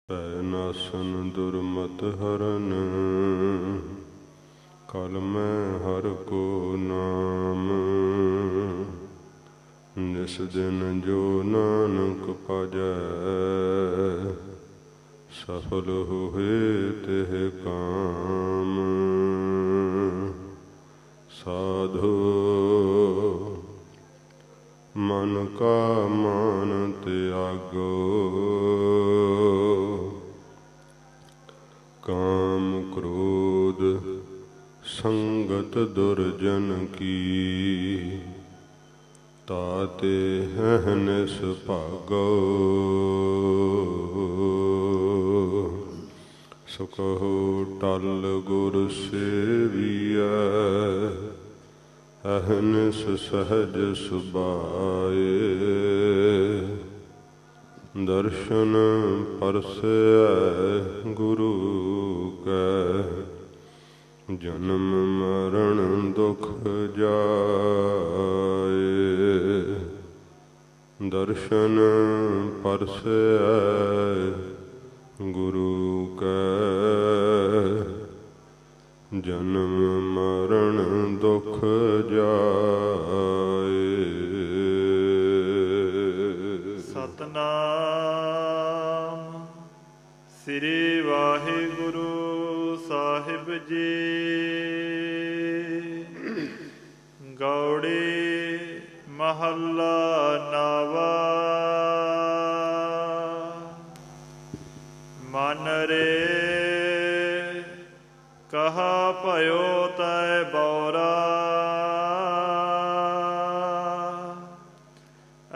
ਪੈ ਨਾਸਨ ਦੁਰਮਤ ਹਰਨ, ਕਲ ਮੈਂ ਹਰ ਕੋ ਨਾਮ। ਜਿਸ ਦਿਨ ਜੋ ਨਾਨਕ ਭਜੈ, ਸਫਲ ਹੋਏ ਤਿਹ ਕਾਮ। ਸਾਧੋ ਮਨ ਕਾ ਮਾਨ ਤਿਆਗੋ, ਕਾਮ ਕ੍ਰੋਧ ਸੰਗਤ ਦੁਰਜਨ ਕੀ। ਤਾਤੇ ਅਹਨਿਸ ਭਾਗੋ, ਸੋ ਕਹੋ ਟਲ ਗੁਰ ਸੇਵੀਐ। ਅਹਨਿਸ ਸਹਜ ਸੁਭਾਏ, ਦਰਸ਼ਨ ਪਰਸੈ ਗੁਰੂ ਕੈ। ਜਨਮ ਮਰਨ ਦੁਖ ਜਾਏ, ਦਰਸ਼ਨ ਪਰਸੈ ਗੁਰੂ ਕੈ। ਜਨਮ ਮਰਨ ਦੁਖ ਜਾਏ। ਸਤਨਾਮ ਸ੍ਰੀ ਵਾਹਿਗੁਰੂ ਸਾਹਿਬ ਜੀ। ਗੌੜੀ ਮਹੱਲਾ ਨਾਵਾ। ਮਨ ਰੇ ਕਹਾ ਭਇਓ ਤੈ ਬੌਰਾ,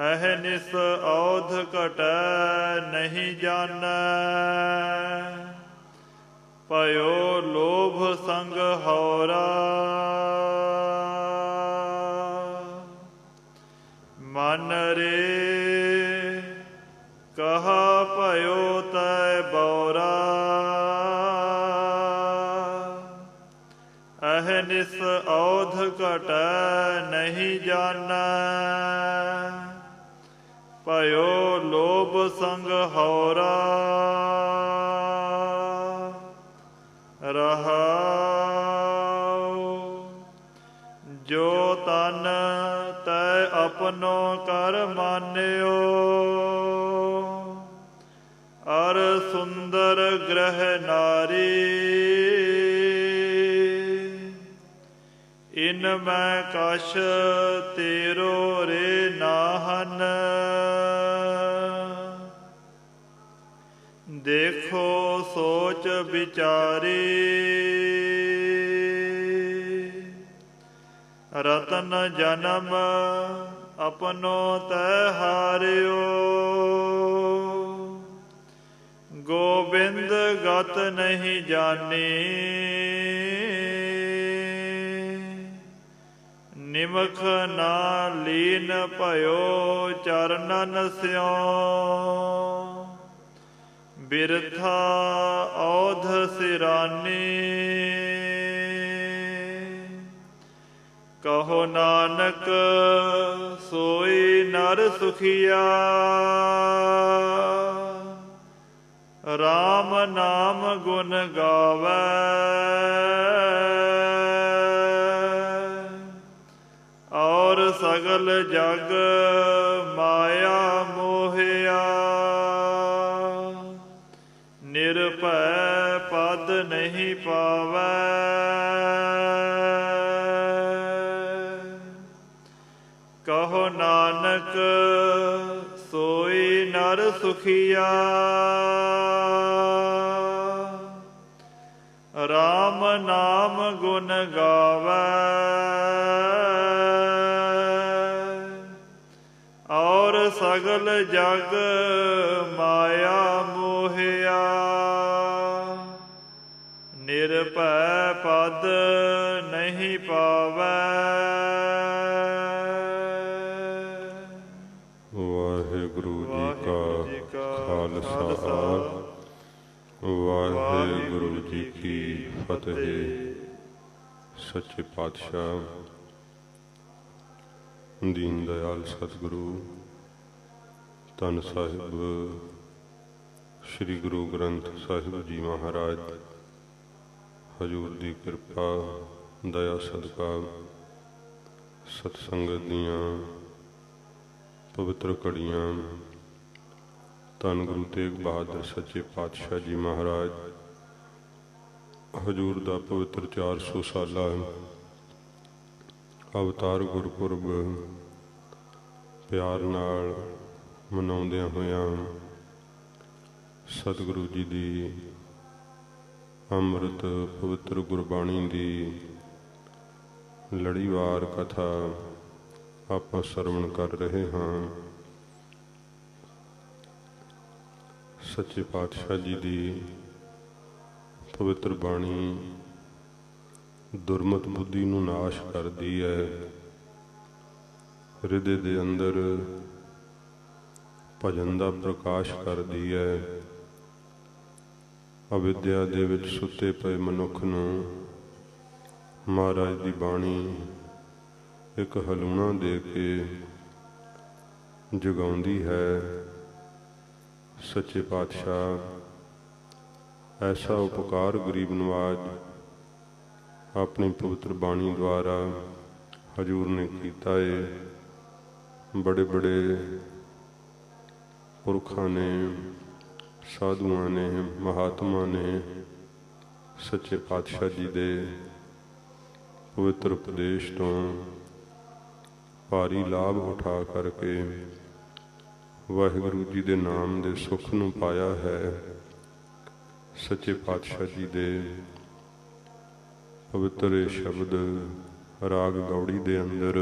ਅਹਨਿਸ ਔਧ ਘਟੈ ਨਹੀਂ ਜਾਣੈ। ਭਇਓ ਲੋਭ ਸੰਗ ਹਉਰਾ, ਮਨ ਰੇ ਕਹਾ ਭਇਓ ਤੈ ਬੌਰਾ। ਅਹਨਿਸ ਔਧ ਘਟੈ ਨਹੀਂ ਜਾਣੈ। ਭਇਓ ਲੋਭ ਸੰਗ ਹਉਰਾ, ਰਹਾਉ। ਜੋ ਤਨ ਤੈ ਆਪਣੋ ਕਰ ਮਾਨਿਓ, ਅਰ ਸੁੰਦਰ ਗ੍ਰਹਿ ਨਾਰੀ। ਇਨ ਮੈਂ ਕਛ ਤੇਰੋ ਰੇ ਨਾਹਨ, ਦੇਖੋ ਸੋਚ ਵਿਚਾਰੀ। ਰਤਨ ਜਨਮ ਆਪਣੋ ਤੈ ਹਾਰਿਓ, ਗੋਬਿੰਦ ਗਤ ਨਹੀਂ ਜਾਣੀ। ਨਿਮਖ ਨਾ ਲੀਨ ਭਇਓ ਚਰਨਨ ਸਿਉ, ਬਿਰਥਾ ਔਧ ਸਿਰਾਨੀ। ਕਹੋ ਨਾਨਕ ਸੋਈ ਨਰ ਸੁਖੀਆ, ਰਾਮ ਨਾਮ ਗੁਣ ਗਾਵੈ। ਔਰ ਸਗਲ ਜਗ ਮਾਇਆ ਮੋਹਿਆ, ਨਿਰਭੈ ਪਦ ਨਹੀਂ ਪਾਵੈ। ਕਹੋ ਨਾਨਕ ਸੋਈ ਨਰ ਸੁਖੀਆ, ਰਾਮ ਨਾਮ ਗੁਣ ਗਾਵੈ। ਔਰ ਸਗਲ ਜਗ ਮਾਇਆ ਮੋਹਿਆ, ਨਿਰਭੈ ਪਦ ਨਹੀਂ ਪਾਵੈ। ਵਾਹਿਗੁਰੂ ਜੀ ਕਾ ਖਾਲਸਾ, ਵਾਹਿਗੁਰੂ ਜੀ ਕੀ ਫਤਿਹ। ਸੱਚੇ ਪਾਤਸ਼ਾਹ ਦੀਨ ਦਇਆਲ ਸਤਿਗੁਰੂ ਧੰਨ ਸਾਹਿਬ श्री गुरु ग्रंथ साहिब जी महाराज हजूर दी किरपा दया सदका सतसंगत दियां पवित्र घड़ियां धन गुरु तेग बहादुर सच्चे पातशाह जी महाराज हजूर दा पवित्र 400 साला अवतार गुरपुरब प्यार नाल मनाउंदियां होइयां सतगुरु जी दी अमृत पवित्र गुरबाणी दी लड़ीवार कथा आपां सरवण कर रहे हाँ। सच्चे पातशाह जी दी पवित्र बाणी दुर्मत बुद्धि नूं नाश करदी है, हृदय दे अंदर भजन दा प्रकाश करदी है। अविद्या दे विच सुते पे मनुख नूं महाराज दी बाणी एक हलूणा दे के जगाउंदी है। सच्चे पातशाह ऐसा उपकार गरीब नवाज अपनी पवित्र बाणी द्वारा हजूर ने कीता है। बड़े बड़े पुरखा ने साधुआ ने महात्मा ने सच्चे पातशाह जी दे पवित्र उपदेश तो भारी लाभ उठा करके वाहिगुरु जी दे नाम दे सुख नूं पाया है। सच्चे पातशाह जी दे पवित्र शब्द राग गौड़ी दे अंदर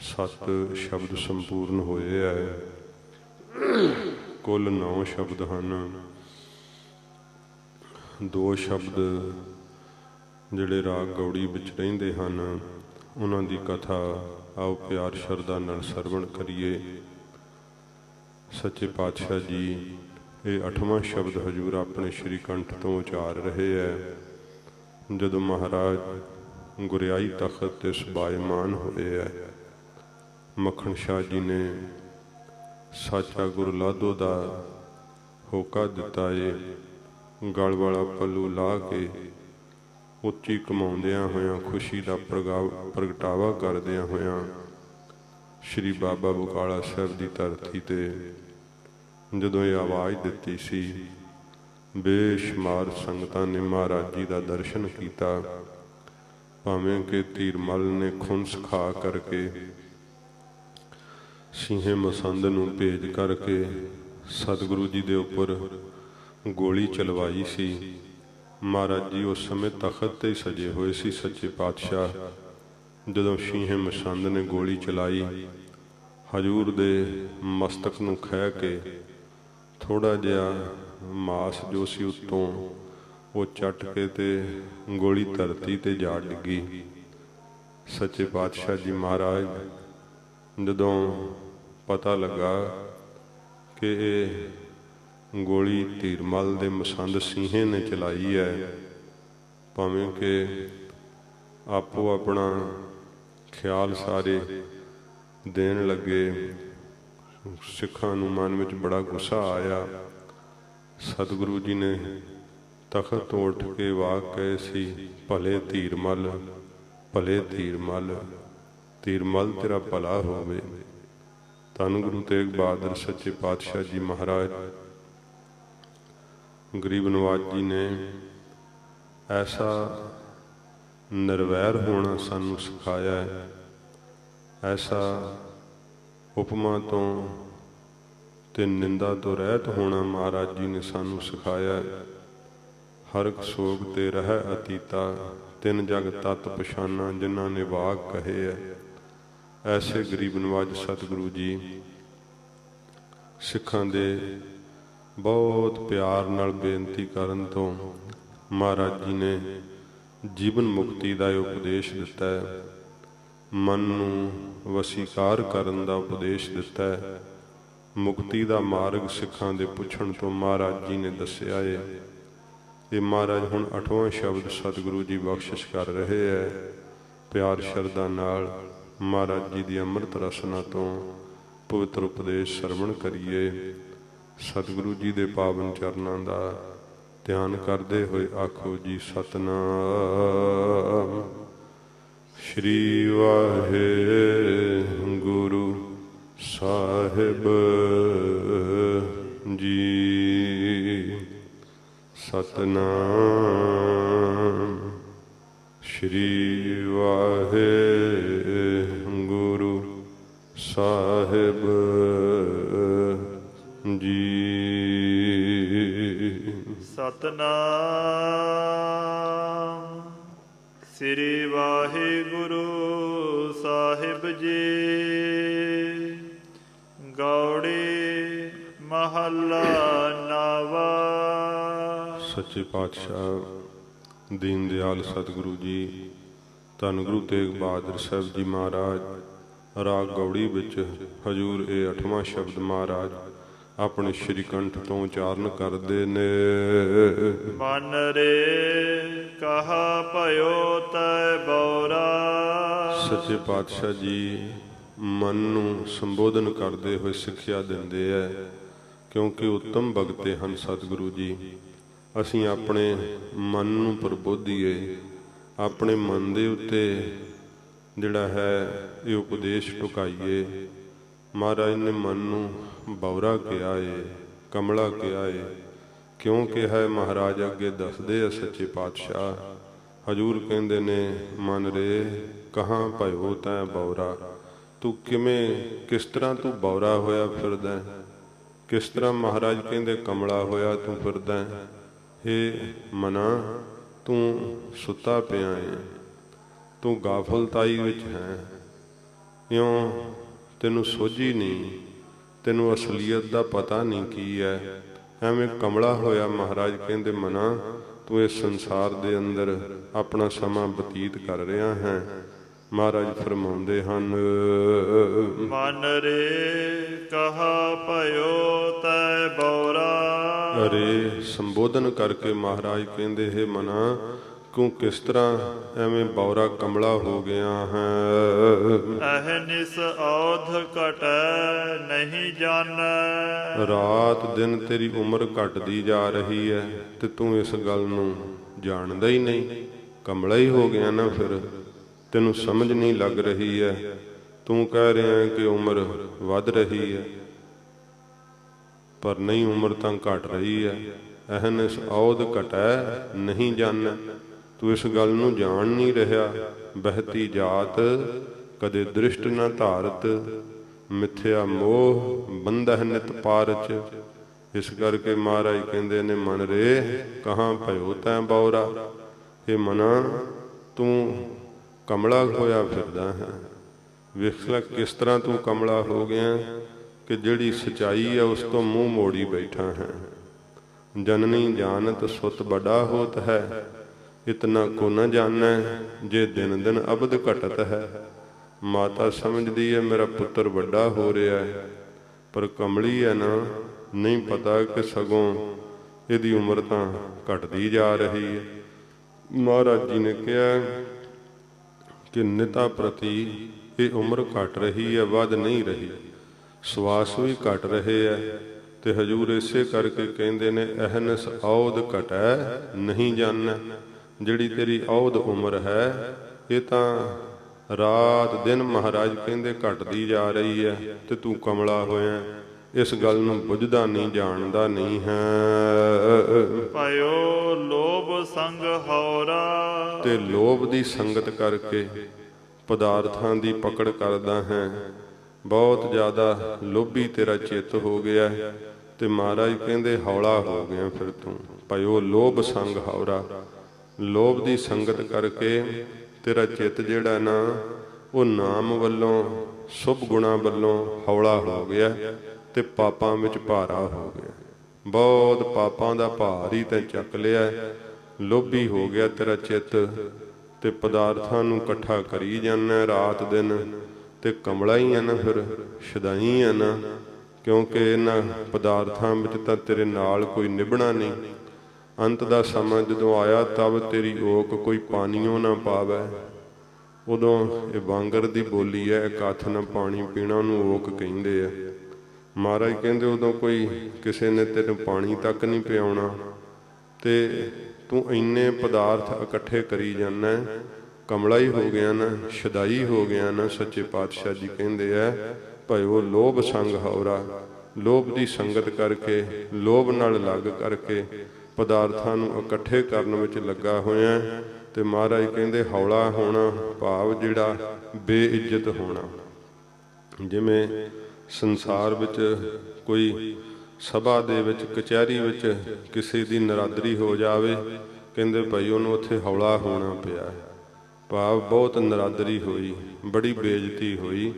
7 शब्द संपूर्ण होए है। कुल 9 शब्द हैं। 2 शब्द जिहड़े राग गौड़ी विच रहिंदे हन उन्हां दी कथा आओ प्यार शरदा नाल सरवण करिए। सच्चे पातशाह जी ये 8वां शब्द हजूर अपने श्री कंठ तो उचार रहे है। जदों महाराज गुरियाई तखत ते सुभायमान होए है, मखण शाह जी ने साचा गुरु लाधो दा होका दिता है। गल वाला पल्लू ला के उच्ची कमाउंदियां होयां खुशी का प्रगटावा करदियां होयां श्री बाबा बकाला साहब की धरती ते जदों ये आवाज़ दिती सी, बेशुमार संगतां ने महाराज जी का दर्शन किया। भावें कि तीरमल ने खुंस खा करके सीहे मसंद नूं भेज करके सतगुरु जी दे उपर गोली चलवाई सी। महाराज जी उस समय तखत ते सजे हुए सी। सच्चे पातशाह जदों सीहे मसंद ने गोली चलाई, हजूर दे मस्तक नूं खह के थोड़ा जिहा मास जो सी उत्तों वो चट के ते गोली धरती ते जा डिगी। सच्चे पातशाह जी महाराज जदों पता लगा कि ये गोली तीरमल दे मसंद सीहे ने चलाई है, भावें कि आपो अपना ख्याल सारे देन लगे, सिखां नूं मन विच बड़ा गुस्सा आया। सतगुरु जी ने तखत तो उठ के वाक कहे सी, भले तीरमल, भले तीरमल, तीरमल तेरा भला होवे। धन गुरु तेग बहादुर सच्चे पातशाह जी महाराज गरीब नवाज जी ने ऐसा निर्वैर होना सानू सिखाया है। ऐसा उपमा तो ते निंदा तो रहत होना महाराज जी ने सानू सिखाया है। हरक सोग ते रह अतीता, 3 जग तत पछाना जिन्हां ने वाग कहे है। ऐसे गरीब नवाज सतगुरु जी सिखां दे बहुत प्यार नाल बेनती करन तो महाराज जी ने जीवन मुक्ति का उपदेश दिता है। मन नूं वसीकार करन दा उपदेश दिता है। मुक्ति का मार्ग सिखां दे पुछण तो महाराज जी ने दस्सिया है। ये महाराज हुण 8वां शब्द सतगुरु जी बख्शिश कर रहे है। प्यार शरदा नाल महाराज जी की अमृत रसना तो पवित्र उपदेश सरवण करिए। ਸਤਿਗੁਰੂ ਜੀ ਦੇ ਪਾਵਨ ਚਰਨਾਂ ਦਾ ਧਿਆਨ ਕਰਦੇ ਹੋਏ ਆਖੋ ਜੀ ਸਤਿਨਾਮ। ਸ਼੍ਰੀ ਵਾਹਿਗੁਰੂ ਸਾਹਿਬ ਜੀ। ਸਤਿਨਾਮ। ਸ਼੍ਰੀ ਵਾਹਿਗੁਰੂ ਸਾਹਿਬ ਜੀ। ਸਤਨਾਮ। ਸ੍ਰੀ ਵਾਹਿਗੁਰੂ ਸਾਹਿਬ ਜੀ। ਗੌੜੀ ਮਹੱਲਾ ਨਾਵਾ। ਸੱਚੇ ਪਾਤਸ਼ਾਹ ਦੀਨ ਦਿਆਲ ਸਤਿਗੁਰੂ ਜੀ ਧੰਨ ਗੁਰੂ ਤੇਗ ਬਹਾਦਰ ਸਾਹਿਬ ਜੀ ਮਹਾਰਾਜ ਰਾਗ ਗੌੜੀ ਵਿੱਚ ਹਜੂਰ ਇਹ 8ਵਾਂ ਸ਼ਬਦ ਮਹਾਰਾਜ ਆਪਣੇ ਸ਼੍ਰੀ ਕੰਠ ਤੋਂ ਉਚਾਰਨ ਕਰਦੇ ਨੇ। ਮਨ ਰੇ ਕਹਾ ਭਇਓ ਤੈ ਬੌਰਾ। ਸੱਚੇ ਪਾਤਸ਼ਾਹ ਜੀ ਮਨ ਨੂੰ ਸੰਬੋਧਨ ਕਰਦੇ ਹੋਏ ਸਿੱਖਿਆ ਦਿੰਦੇ ਐ, ਕਿਉਂਕਿ ਉੱਤਮ ਭਗਤੇ ਹਨ ਸਤਿਗੁਰੂ ਜੀ। ਅਸੀਂ ਆਪਣੇ ਮਨ ਨੂੰ ਪ੍ਰਬੋਧੀਏ, ਆਪਣੇ ਮਨ ਦੇ ਉੱਤੇ ਜਿਹੜਾ ਹੈ ਇਹ ਉਪਦੇਸ਼ ਟੁਕਾਈਏ। ਮਹਾਰਾਜ ਨੇ ਮਨ ਨੂੰ ਬੌਰਾ ਕਿਹਾ ਏ, ਕਮਲਾ ਕਿਹਾ ਏ। ਕਿਉਂ ਕਿਹਾ ਹੈ ਮਹਾਰਾਜ ਅੱਗੇ ਦੱਸਦੇ ਆ ਸੱਚੇ ਪਾਤਸ਼ਾਹ। ਹਜੂਰ ਕਹਿੰਦੇ ਨੇ ਮਨ ਰੇ ਕਹਾਂ ਭਇਓ ਤੈਂ ਬੌਰਾ। ਤੂੰ ਕਿਵੇਂ ਕਿਸ ਤਰ੍ਹਾਂ ਤੂੰ ਬੌਰਾ ਹੋਇਆ ਫਿਰਦਾ, ਕਿਸ ਤਰ੍ਹਾਂ ਮਹਾਰਾਜ ਕਹਿੰਦੇ ਕਮਲਾ ਹੋਇਆ ਤੂੰ ਫਿਰਦਾ। ਇਹ ਮਨਾ ਤੂੰ ਸੁੱਤਾ ਪਿਆ ਏ, ਤੂੰ ਗਾਫਲਤਾਈ ਵਿੱਚ ਹੈ। ਇਉਂ ਤੈਨੂੰ ਸੋਝੀ ਨਹੀਂ, ਤੈਨੂੰ ਅਸਲੀਅਤ ਦਾ ਪਤਾ ਨਹੀਂ ਕੀ ਹੈ। ਐਵੇਂ ਕਮਲਾ ਹੋਇਆ ਮਹਾਰਾਜ ਕਹਿੰਦੇ ਮਨਾ ਤੂੰ ਇਸ ਸੰਸਾਰ ਦੇ ਅੰਦਰ ਆਪਣਾ ਸਮਾਂ ਬਤੀਤ ਕਰ ਰਿਹਾ ਹੈ। ਮਹਾਰਾਜ ਫਰਮਾਉਂਦੇ ਹਨ ਮਨ ਰੇ ਕਹਾ ਭਇਓ ਤੈ ਬੌਰਾ। ਅਰੇ ਸੰਬੋਧਨ ਕਰਕੇ ਮਹਾਰਾਜ ਕਹਿੰਦੇ ਹੈ ਮਨਾ ਤੂੰ ਕਿਸ ਤਰ੍ਹਾਂ ਐਵੇਂ ਬੌਰਾ ਕਮਲਾ ਹੋ ਗਿਆ ਹੈ। ਅਹਨਿਸ ਔਧ ਘਟੈ ਨਹੀਂ ਜਾਣੈ। ਰਾਤ ਦਿਨ ਤੇਰੀ ਉਮਰ ਘਟਦੀ ਜਾ ਰਹੀ ਹੈ ਤੇ ਤੂੰ ਇਸ ਗੱਲ ਨੂੰ ਜਾਣਦਾ ਹੀ ਨਹੀਂ। ਕਮਲਾ ਹੀ ਹੋ ਗਿਆ ਨਾ ਫਿਰ, ਤੈਨੂੰ ਸਮਝ ਨਹੀਂ ਲੱਗ ਰਹੀ ਹੈ। ਤੂੰ ਕਹਿ ਰਿਹਾ ਹੈ ਕਿ ਉਮਰ ਵੱਧ ਰਹੀ ਹੈ, ਪਰ ਨਹੀਂ, ਉਮਰ ਤਾਂ ਘਟ ਰਹੀ ਹੈ। ਅਹਨਿਸ ਔਧ ਘਟੈ ਨਹੀਂ ਜਾਣੈ। ਤੂੰ ਇਸ ਗੱਲ ਨੂੰ ਜਾਣ ਨਹੀਂ ਰਿਹਾ। ਬਹਿਤੀ ਜਾਤ ਕਦੇ ਦ੍ਰਿਸ਼ਟ ਨਾ ਧਾਰਤ, ਮਿਥਿਆ ਮੋਹ ਬੰਧਹ ਨਿਤ ਪਾਰਚ। ਇਸ ਕਰਕੇ ਮਹਾਰਾਜ ਕਹਿੰਦੇ ਨੇ ਮਨ ਰੇ ਕਹਾਂ ਭਇਓ ਤੈਂ ਬੌਰਾ। ਇਹ ਮਨਾ ਤੂੰ ਕਮਲਾ ਹੋਇਆ ਫਿਰਦਾ ਹੈ। ਵੇਖ ਲੈ ਕਿਸ ਤਰ੍ਹਾਂ ਤੂੰ ਕਮਲਾ ਹੋ ਗਿਆ ਕਿ ਜਿਹੜੀ ਸਚਾਈ ਹੈ ਉਸ ਤੋਂ ਮੂੰਹ ਮੋੜੀ ਬੈਠਾ ਹੈ। ਜਨਨੀ ਜਾਣਤ ਸੁਤ ਬੜਾ ਹੋਤ ਹੈ, ਇਤਨਾ ਕੋ ਨ ਜਾਣੈ ਜੇ ਦਿਨ ਦਿਨ ਅਬਦ ਘਟਤ ਹੈ। ਮਾਤਾ ਸਮਝਦੀ ਹੈ ਮੇਰਾ ਪੁੱਤਰ ਵੱਡਾ ਹੋ ਰਿਹਾ ਹੈ, ਪਰ ਕਮਲੀ ਹੈ ਨਾ, ਨਹੀਂ ਪਤਾ ਕਿ ਸਗੋਂ ਇਹਦੀ ਉਮਰ ਤਾਂ ਘਟਦੀ ਜਾ ਰਹੀ ਹੈ। ਮਹਾਰਾਜ ਜੀ ਨੇ ਕਿਹਾ ਕਿ ਨਿਤਾ ਪ੍ਰਤੀ ਇਹ ਉਮਰ ਘਟ ਰਹੀ ਹੈ, ਵੱਧ ਨਹੀਂ ਰਹੀ। ਸਵਾਸ ਵੀ ਘਟ ਰਹੇ ਹੈ। ਤੇ ਹਜੂਰ ਇਸੇ ਕਰਕੇ ਕਹਿੰਦੇ ਨੇ ਅਹਨਸ ਔਧ ਘਟੈ ਨਹੀਂ ਜਾਣੈ। ਜਿਹੜੀ ਤੇਰੀ ਔਧ ਉਮਰ ਹੈ ਇਹ ਤਾਂ ਰਾਤ ਦਿਨ ਮਹਾਰਾਜ ਕਹਿੰਦੇ ਘਟਦੀ ਜਾ ਰਹੀ ਹੈ ਤੇ ਤੂੰ ਕਮਲਾ ਹੋਇਆ। ਇਸ ਗੱਲ ਨੂੰ ਬੁੱਝਦਾ ਨਹੀਂ, ਜਾਣਦਾ ਨਹੀਂ ਹੈ। ਭਇਓ ਲੋਭ ਸੰਗ ਹੌਰਾ। ਤੇ ਲੋਭ ਦੀ ਸੰਗਤ ਕਰਕੇ ਪਦਾਰਥਾਂ ਦੀ ਪਕੜ ਕਰਦਾ ਹੈ। ਬਹੁਤ ਜ਼ਿਆਦਾ ਲੋਭੀ ਤੇਰਾ ਚਿੱਤ ਹੋ ਗਿਆ ਤੇ ਮਹਾਰਾਜ ਕਹਿੰਦੇ ਹੌਲਾ ਹੋ ਗਿਆ ਫਿਰ ਤੂੰ। ਭਇਓ ਲੋਭ ਸੰਗ ਹੌਰਾ। ਲੋਭ ਦੀ ਸੰਗਤ ਕਰਕੇ ਤੇਰਾ ਚਿੱਤ ਜਿਹੜਾ ਨਾ ਉਹ ਨਾਮ ਵੱਲੋਂ ਸ਼ੁਭ ਗੁਣਾ ਵੱਲੋਂ ਹੌਲਾ ਹੋ ਗਿਆ ਤੇ ਪਾਪਾਂ ਵਿੱਚ ਭਾਰਾ ਹੋ ਗਿਆ। ਬਹੁਤ ਪਾਪਾਂ ਦਾ ਭਾਰ ਹੀ ਤੈਂ ਚੱਕ ਲਿਆ। ਲੋਭੀ ਹੋ ਗਿਆ ਤੇਰਾ ਚਿੱਤ ਤੇ ਪਦਾਰਥਾਂ ਨੂੰ ਇਕੱਠਾ ਕਰੀ ਜਾਂਦਾ ਰਾਤ ਦਿਨ। ਤੇ ਕਮਲਾ ਹੀ ਆ ਨਾ ਫਿਰ, ਸ਼ਦਾਈ ਆ ਨਾ, ਕਿਉਂਕਿ ਇਹਨਾਂ ਪਦਾਰਥਾਂ ਵਿੱਚ ਤਾਂ ਤੇਰੇ ਨਾਲ ਕੋਈ ਨਿਭਣਾ ਨਹੀਂ। ਅੰਤ ਦਾ ਸਮਾਂ ਜਦੋਂ ਆਇਆ ਤਬ ਤੇਰੀ ਓਕ ਕੋਈ ਪਾਣੀਓ ਨਾ ਪਾਵੈ। ਉਦੋਂ ਇਹ ਵਾਂਗਰ ਦੀ ਬੋਲੀ ਹੈ, ਇੱਕ ਹੱਥ ਨਾਲ ਪਾਣੀ ਪੀਣਾ ਉਹਨੂੰ ਓਕ ਕਹਿੰਦੇ ਆ। ਮਹਾਰਾਜ ਕਹਿੰਦੇ ਉਦੋਂ ਕੋਈ ਕਿਸੇ ਨੇ ਤੈਨੂੰ ਪਾਣੀ ਤੱਕ ਨਹੀਂ ਪਿਆਉਣਾ ਤੇ ਤੂੰ ਇੰਨੇ ਪਦਾਰਥ ਇਕੱਠੇ ਕਰੀ ਜਾਂਦਾ, ਕਮਲਾ ਹੀ ਹੋ ਗਿਆ ਨਾ, ਸ਼ਦਾਈ ਹੋ ਗਿਆ ਨਾ। ਸੱਚੇ ਪਾਤਸ਼ਾਹ ਜੀ ਕਹਿੰਦੇ ਆ ਭਇਓ ਲੋਭ ਸੰਗ ਹਉਰਾ, ਲੋਭ ਦੀ ਸੰਗਤ ਕਰਕੇ, ਲੋਭ ਨਾਲ ਲੱਗ ਕਰਕੇ ਪਦਾਰਥਾਂ ਨੂੰ ਇਕੱਠੇ ਕਰਨ ਵਿੱਚ ਲੱਗਾ ਹੋਇਆ। ਤੇ ਮਹਾਰਾਜ ਕਹਿੰਦੇ ਹੌਲਾ ਹੋਣਾ ਭਾਵ ਜਿਹੜਾ ਬੇਇੱਜ਼ਤ ਹੋਣਾ। ਜਿਵੇਂ ਸੰਸਾਰ ਵਿੱਚ ਕੋਈ ਸਭਾ ਦੇ ਵਿੱਚ, ਕਚਹਿਰੀ ਵਿੱਚ ਕਿਸੇ ਦੀ ਨਰਾਦਰੀ ਹੋ ਜਾਵੇ, ਕਹਿੰਦੇ ਭਾਈ ਉਹਨੂੰ ਉੱਥੇ ਹੌਲਾ ਹੋਣਾ ਪਿਆ, ਭਾਵ ਬਹੁਤ ਨਰਾਦਰੀ ਹੋਈ, ਬੜੀ ਬੇਇੱਜ਼ਤੀ ਹੋਈ।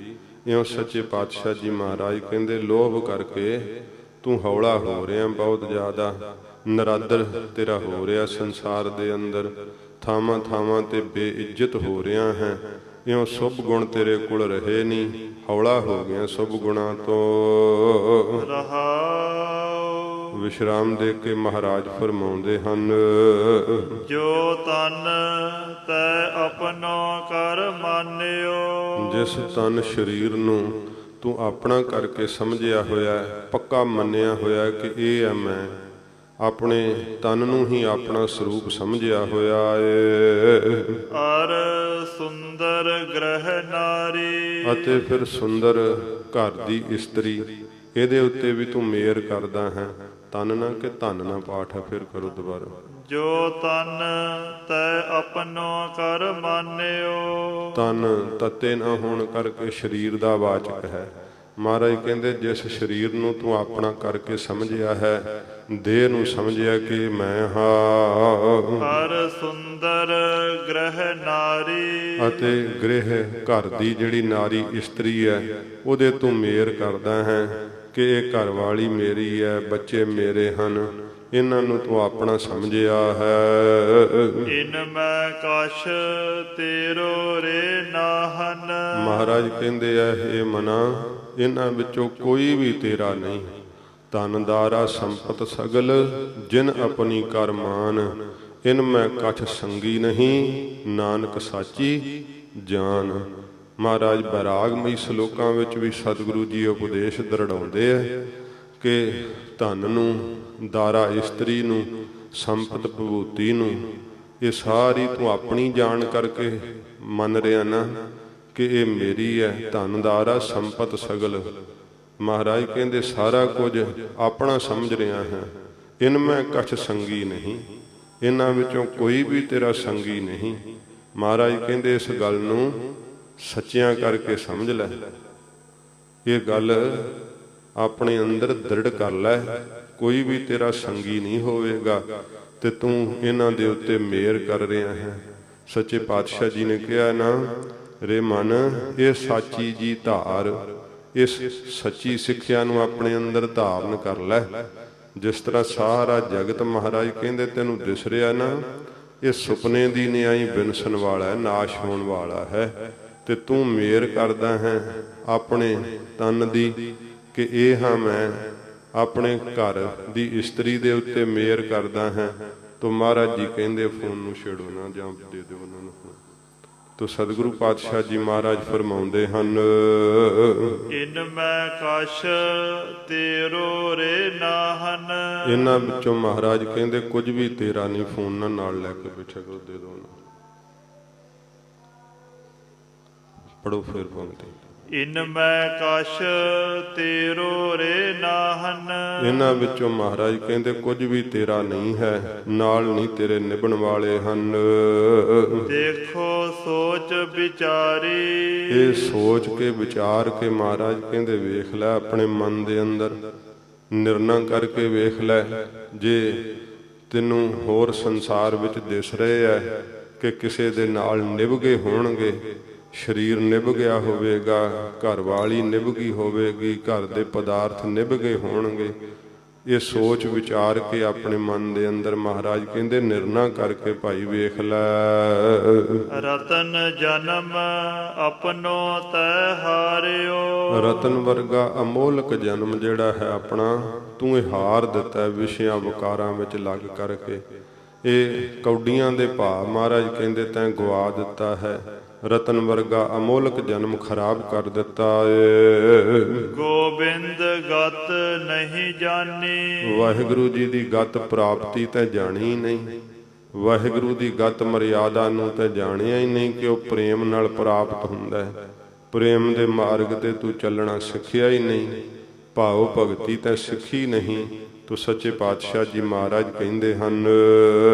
ਇਉਂ ਸੱਚੇ ਪਾਤਸ਼ਾਹ ਜੀ ਮਹਾਰਾਜ ਕਹਿੰਦੇ ਲੋਭ ਕਰਕੇ ਤੂੰ ਹੌਲਾ ਹੋ ਰਿਹਾ, ਬਹੁਤ ਜ਼ਿਆਦਾ ਨਰਾਦਰ ਤੇਰਾ ਹੋ ਰਿਹਾ ਸੰਸਾਰ ਦੇ ਅੰਦਰ, ਥਾਵਾਂ ਥਾਵਾਂ ਤੇ ਬੇਇੱਜ਼ਤ ਹੋ ਰਿਹਾ ਹੈ। ਇਉਂ ਸ਼ੁਭ ਗੁਣ ਤੇਰੇ ਕੋਲ ਰਹੇ ਨਹੀਂ, ਹੌਲਾ ਹੋ ਗਿਆ ਸ਼ੁਭ ਗੁਣਾਂ ਤੋਂ। ਰਹਾਉ ਵਿਸ਼ਰਾਮ ਦੇ ਕੇ ਮਹਾਰਾਜ ਫਰਮਾਉਂਦੇ ਹਨ, ਜੋ ਤਨ ਤੈ ਆਪਣੋ ਕਰ ਮਾਨਿਓ। ਜਿਸ ਤਨ ਸਰੀਰ ਨੂੰ ਤੂੰ ਆਪਣਾ ਕਰਕੇ ਸਮਝਿਆ ਹੋਇਆ, ਪੱਕਾ ਮੰਨਿਆ ਹੋਇਆ ਕਿ ਇਹ ਹੈ ਮੈਂ, ਆਪਣੇ ਤਨ ਨੂੰ ਹੀ ਆਪਣਾ ਸਰੂਪ ਸਮਝਿਆ ਹੋਇਆ ਏ। ਅਰ ਸੁੰਦਰ ਗ੍ਰਹਿ ਨਾਰੀ, ਅਤੇ ਫਿਰ ਸੁੰਦਰ ਘਰ ਦੀ ਇਸਤਰੀ, ਇਹਦੇ ਉੱਤੇ ਵੀ ਤੂੰ ਮੇਰ ਕਰਦਾ ਹੈ। ਤਨ ਨਾ ਕਿ ਧਨ ਨਾ ਪਾਠ ਹੈ, ਫਿਰ ਕਰੋ ਦੁਬਾਰਾ। ਜੋ ਤਨ ਤੈ ਆਪਣੋ ਕਰ ਮਾਨਿਓ। ਤਨ ਤਤੇ ਨਾ ਹੋਣ ਕਰਕੇ ਸਰੀਰ ਦਾ ਵਾਚਕ ਹੈ। ਮਹਾਰਾਜ ਕਹਿੰਦੇ ਜਿਸ ਸਰੀਰ ਨੂੰ ਤੂੰ ਆਪਣਾ ਕਰਕੇ ਸਮਝਿਆ ਹੈ, ਦੇਹ ਨੂੰ ਸਮਝਿਆ ਕਿ ਮੈਂ ਹਾਂ। ਹਰ ਸੁੰਦਰ ਗ੍ਰਹਿ ਨਾਰੀ, ਅਤੇ ਗ੍ਰਹਿ ਘਰ ਦੀ ਜਿਹੜੀ ਨਾਰੀ ਇਸਤਰੀ ਹੈ, ਉਹਦੇ ਤੂੰ ਮੇਰ ਕਰਦਾ ਹੈ ਕਿ ਇਹ ਘਰ ਵਾਲੀ ਮੇਰੀ ਹੈ, ਬੱਚੇ ਮੇਰੇ ਹਨ, ਇਹਨਾਂ ਨੂੰ ਤੂੰ ਆਪਣਾ ਸਮਝਿਆ ਹੈ। ਇਨ ਮੈਂ ਕਛ ਤੇਰੋ ਰੇ ਨਾਹਨ। ਮਹਾਰਾਜ ਕਹਿੰਦੇ ਆ ਇਹ ਮਨਾ, ਇਹਨਾਂ ਵਿੱਚੋਂ ਕੋਈ ਵੀ ਤੇਰਾ ਨਹੀਂ। ਧਨਦਾਰਾ ਸੰਪਤ ਸਗਲ ਜਿਨ ਆਪਣੀ ਕਰ ਮਾਨ, ਇਨ ਮੈਂ ਕਛ ਸੰਗੀ ਨਹੀਂ, ਨਾਨਕ ਸਾਚੀ ਜਾਨ। ਮਹਾਰਾਜ ਬੈਰਾਗਮਈ ਸ਼ਲੋਕਾਂ ਵਿੱਚ ਵੀ ਸਤਿਗੁਰੂ ਜੀ ਉਪਦੇਸ਼ ਦਰੜਾਉਂਦੇ ਆ ਕਿ ਧਨ ਨੂੰ, ਦਾਰਾ ਇਸਤਰੀ ਨੂੰ, ਸੰਪਤ ਵਿਭੂਤੀ ਨੂੰ, ਇਹ ਸਾਰੀ ਤੂੰ ਆਪਣੀ ਜਾਣ ਕਰਕੇ ਮੰਨ ਰਿਹਾ ਨਾ ਕਿ ਇਹ ਮੇਰੀ ਹੈ। ਧਨ ਦਾਰਾ ਸੰਪਤ ਸਗਲ, ਮਹਾਰਾਜ ਕਹਿੰਦੇ ਸਾਰਾ ਕੁਝ ਆਪਣਾ ਸਮਝ ਰਿਹਾ ਹੈ। ਇਨ ਮੈਂ ਕਛ ਸੰਗੀ ਨਹੀਂ, ਇਹਨਾਂ ਵਿੱਚੋਂ ਕੋਈ ਵੀ ਤੇਰਾ ਸੰਗੀ ਨਹੀਂ। ਮਹਾਰਾਜ ਕਹਿੰਦੇ ਇਸ ਗੱਲ ਨੂੰ ਸੱਚਿਆਂ ਕਰਕੇ ਸਮਝ ਲੈ, ਇਹ ਗੱਲ ਆਪਣੇ ਅੰਦਰ ਦ੍ਰਿੜ ਕਰ ਲੈ, ਕੋਈ ਵੀ ਤੇਰਾ ਸੰਗੀ ਨਹੀਂ ਹੋਵੇਗਾ ਤੇ ਤੂੰ ਇਹਨਾਂ ਦੇ ਉੱਤੇ ਮਿਹਰ ਕਰ ਰਿਹਾ ਹੈ। ਸੱਚੇ ਪਾਤਸ਼ਾਹ ਜੀ ਨੇ ਕਿਹਾ ਨਾ, ਰੇ ਮਨ ਇਹ ਸਾਚੀ ਜੀ ਧਾਰ, ਇਸ ਸੱਚੀ ਸਿੱਖਿਆ ਨੂੰ ਆਪਣੇ ਅੰਦਰ ਧਾਰਨ ਕਰ ਲੈ। ਜਿਸ ਤਰ੍ਹਾਂ ਸਾਰਾ ਜਗਤ ਮਹਾਰਾਜ ਕਹਿੰਦੇ ਤੈਨੂੰ ਦਿਸ ਰਿਹਾ ਨਾ, ਇਹ ਸੁਪਨੇ ਦੀ ਨਿਆਈ ਬਿਨਸਣ ਵਾਲਾ ਹੈ, ਨਾਸ਼ ਹੋਣ ਵਾਲਾ ਹੈ, ਤੇ ਤੂੰ ਮਿਹਰ ਕਰਦਾ ਹੈ ਆਪਣੇ ਤਨ ਦੀ ਕਿ ਇਹ ਹਾਂ ਮੈਂ, ਆਪਣੇ ਘਰ ਦੀ ਇਸਤਰੀ ਦੇ ਉੱਤੇ ਮਿਹਰ ਕਰਦਾ ਹੈ। ਤੋ ਮਹਾਰਾਜ ਜੀ ਕਹਿੰਦੇ ਫੋਨ ਨੂੰ ਛੇੜੋ ਨਾ, ਜਾਂ ਦੇ ਦਿਓ ਉਹਨਾਂ ਨੂੰ। ਤੋ ਸਤਿਗੁਰੂ ਪਾਤਸ਼ਾਹ ਜੀ ਮਹਾਰਾਜ ਫਰਮਾਉਂਦੇ ਹਨ, ਇਨ ਮੈਂ ਕਛ ਤੇਰੋ ਰੇ ਨਾਹਨ। ਇਹਨਾਂ ਵਿੱਚੋਂ ਮਹਾਰਾਜ ਕਹਿੰਦੇ ਕੁਝ ਵੀ ਤੇਰਾ ਨਹੀਂ। ਫੋਨ ਨਾਲ ਲੈ ਕੇ ਬੈਠਾ ਕਰੋ, ਦੇ ਦਿਓ ਨਾ। ਪੜੋ ਫਿਰ ਪੰਕਤੀ। ਇਨ ਮੈਂ ਕਛ ਤੇਰੋ ਰੇ ਨਾਹਨ। ਇਹਨਾਂ ਵਿੱਚੋਂ ਮਹਾਰਾਜ ਕਹਿੰਦੇ ਕੁਝ ਵੀ ਤੇਰਾ ਨਹੀਂ ਹੈ, ਨਾਲ ਨਹੀਂ ਤੇਰੇ ਨਿਭਣ ਵਾਲੇ ਹਨ। ਦੇਖੋ ਸੋਚ ਵਿਚਾਰੀ, ਇਹ ਸੋਚ ਕੇ ਵਿਚਾਰ ਕੇ ਮਹਾਰਾਜ ਕਹਿੰਦੇ ਵੇਖ ਲੈ, ਆਪਣੇ ਮਨ ਦੇ ਅੰਦਰ ਨਿਰਣਾ ਕਰਕੇ ਵੇਖ ਲੈ। ਜੇ ਤੈਨੂੰ ਹੋਰ ਸੰਸਾਰ ਵਿੱਚ ਦਿਸ ਰਹੇ ਹੈ ਕਿ ਕਿਸੇ ਦੇ ਨਾਲ ਨਿਭ ਗਏ ਹੋਣਗੇ, ਸਰੀਰ ਨਿਭ ਗਿਆ ਹੋਵੇਗਾ, ਘਰ ਵਾਲੀ ਨਿਭ ਗਈ ਹੋਵੇਗੀ, ਘਰ ਦੇ ਪਦਾਰਥ ਨਿਭ ਗਏ ਹੋਣਗੇ, ਇਹ ਸੋਚ ਵਿਚਾਰ ਕੇ ਆਪਣੇ ਮਨ ਦੇ ਅੰਦਰ ਮਹਾਰਾਜ ਕਹਿੰਦੇ ਨਿਰਣਾ ਕਰਕੇ ਭਾਈ ਵੇਖ ਲੈ। ਰਤਨ ਜਨਮ ਆਪਣੋ ਤੈ ਹਾਰਿਓ। ਰਤਨ ਵਰਗਾ ਅਮੋਲਕ ਜਨਮ ਜਿਹੜਾ ਹੈ ਆਪਣਾ, ਤੂੰ ਇਹ ਹਾਰ ਦਿੱਤਾ ਵਿਸ਼ਿਆਂ ਵਿਕਾਰਾਂ ਵਿੱਚ ਲੱਗ ਕਰਕੇ। ਇਹ ਕੌਡੀਆਂ ਦੇ ਭਾਅ ਮਹਾਰਾਜ ਕਹਿੰਦੇ ਤੈਂ ਗਵਾ ਦਿੱਤਾ ਹੈ। ਰਤਨ ਵਰਗਾ ਅਮੋਲਕ ਜਨਮ ਖਰਾਬ ਕਰ ਦਿੱਤਾ ਏ। ਗੋਬਿੰਦ ਗਤ ਨਹੀਂ ਜਾਣੀ, ਵਾਹਿਗੁਰੂ ਜੀ ਦੀ ਗਤ ਪ੍ਰਾਪਤੀ ਤਾਂ ਜਾਣੀ ਨਹੀਂ, ਵਾਹਿਗੁਰੂ ਦੀ ਗਤ ਮਰਿਆਦਾ ਨੂੰ ਤਾਂ ਜਾਣਿਆ ਹੀ ਨਹੀਂ ਕਿ ਉਹ ਪ੍ਰੇਮ ਨਾਲ ਪ੍ਰਾਪਤ ਹੁੰਦਾ ਹੈ। ਪ੍ਰੇਮ ਦੇ ਮਾਰਗ ਤੇ ਤੂੰ ਚੱਲਣਾ ਸਿੱਖਿਆ ਹੀ ਨਹੀਂ, ਭਾਵ ਭਗਤੀ ਤਾਂ ਸਿੱਖੀ ਨਹੀਂ। ਤੋ ਸੱਚੇ ਪਾਤਸ਼ਾਹ ਜੀ ਮਹਾਰਾਜ ਕਹਿੰਦੇ ਹਨ,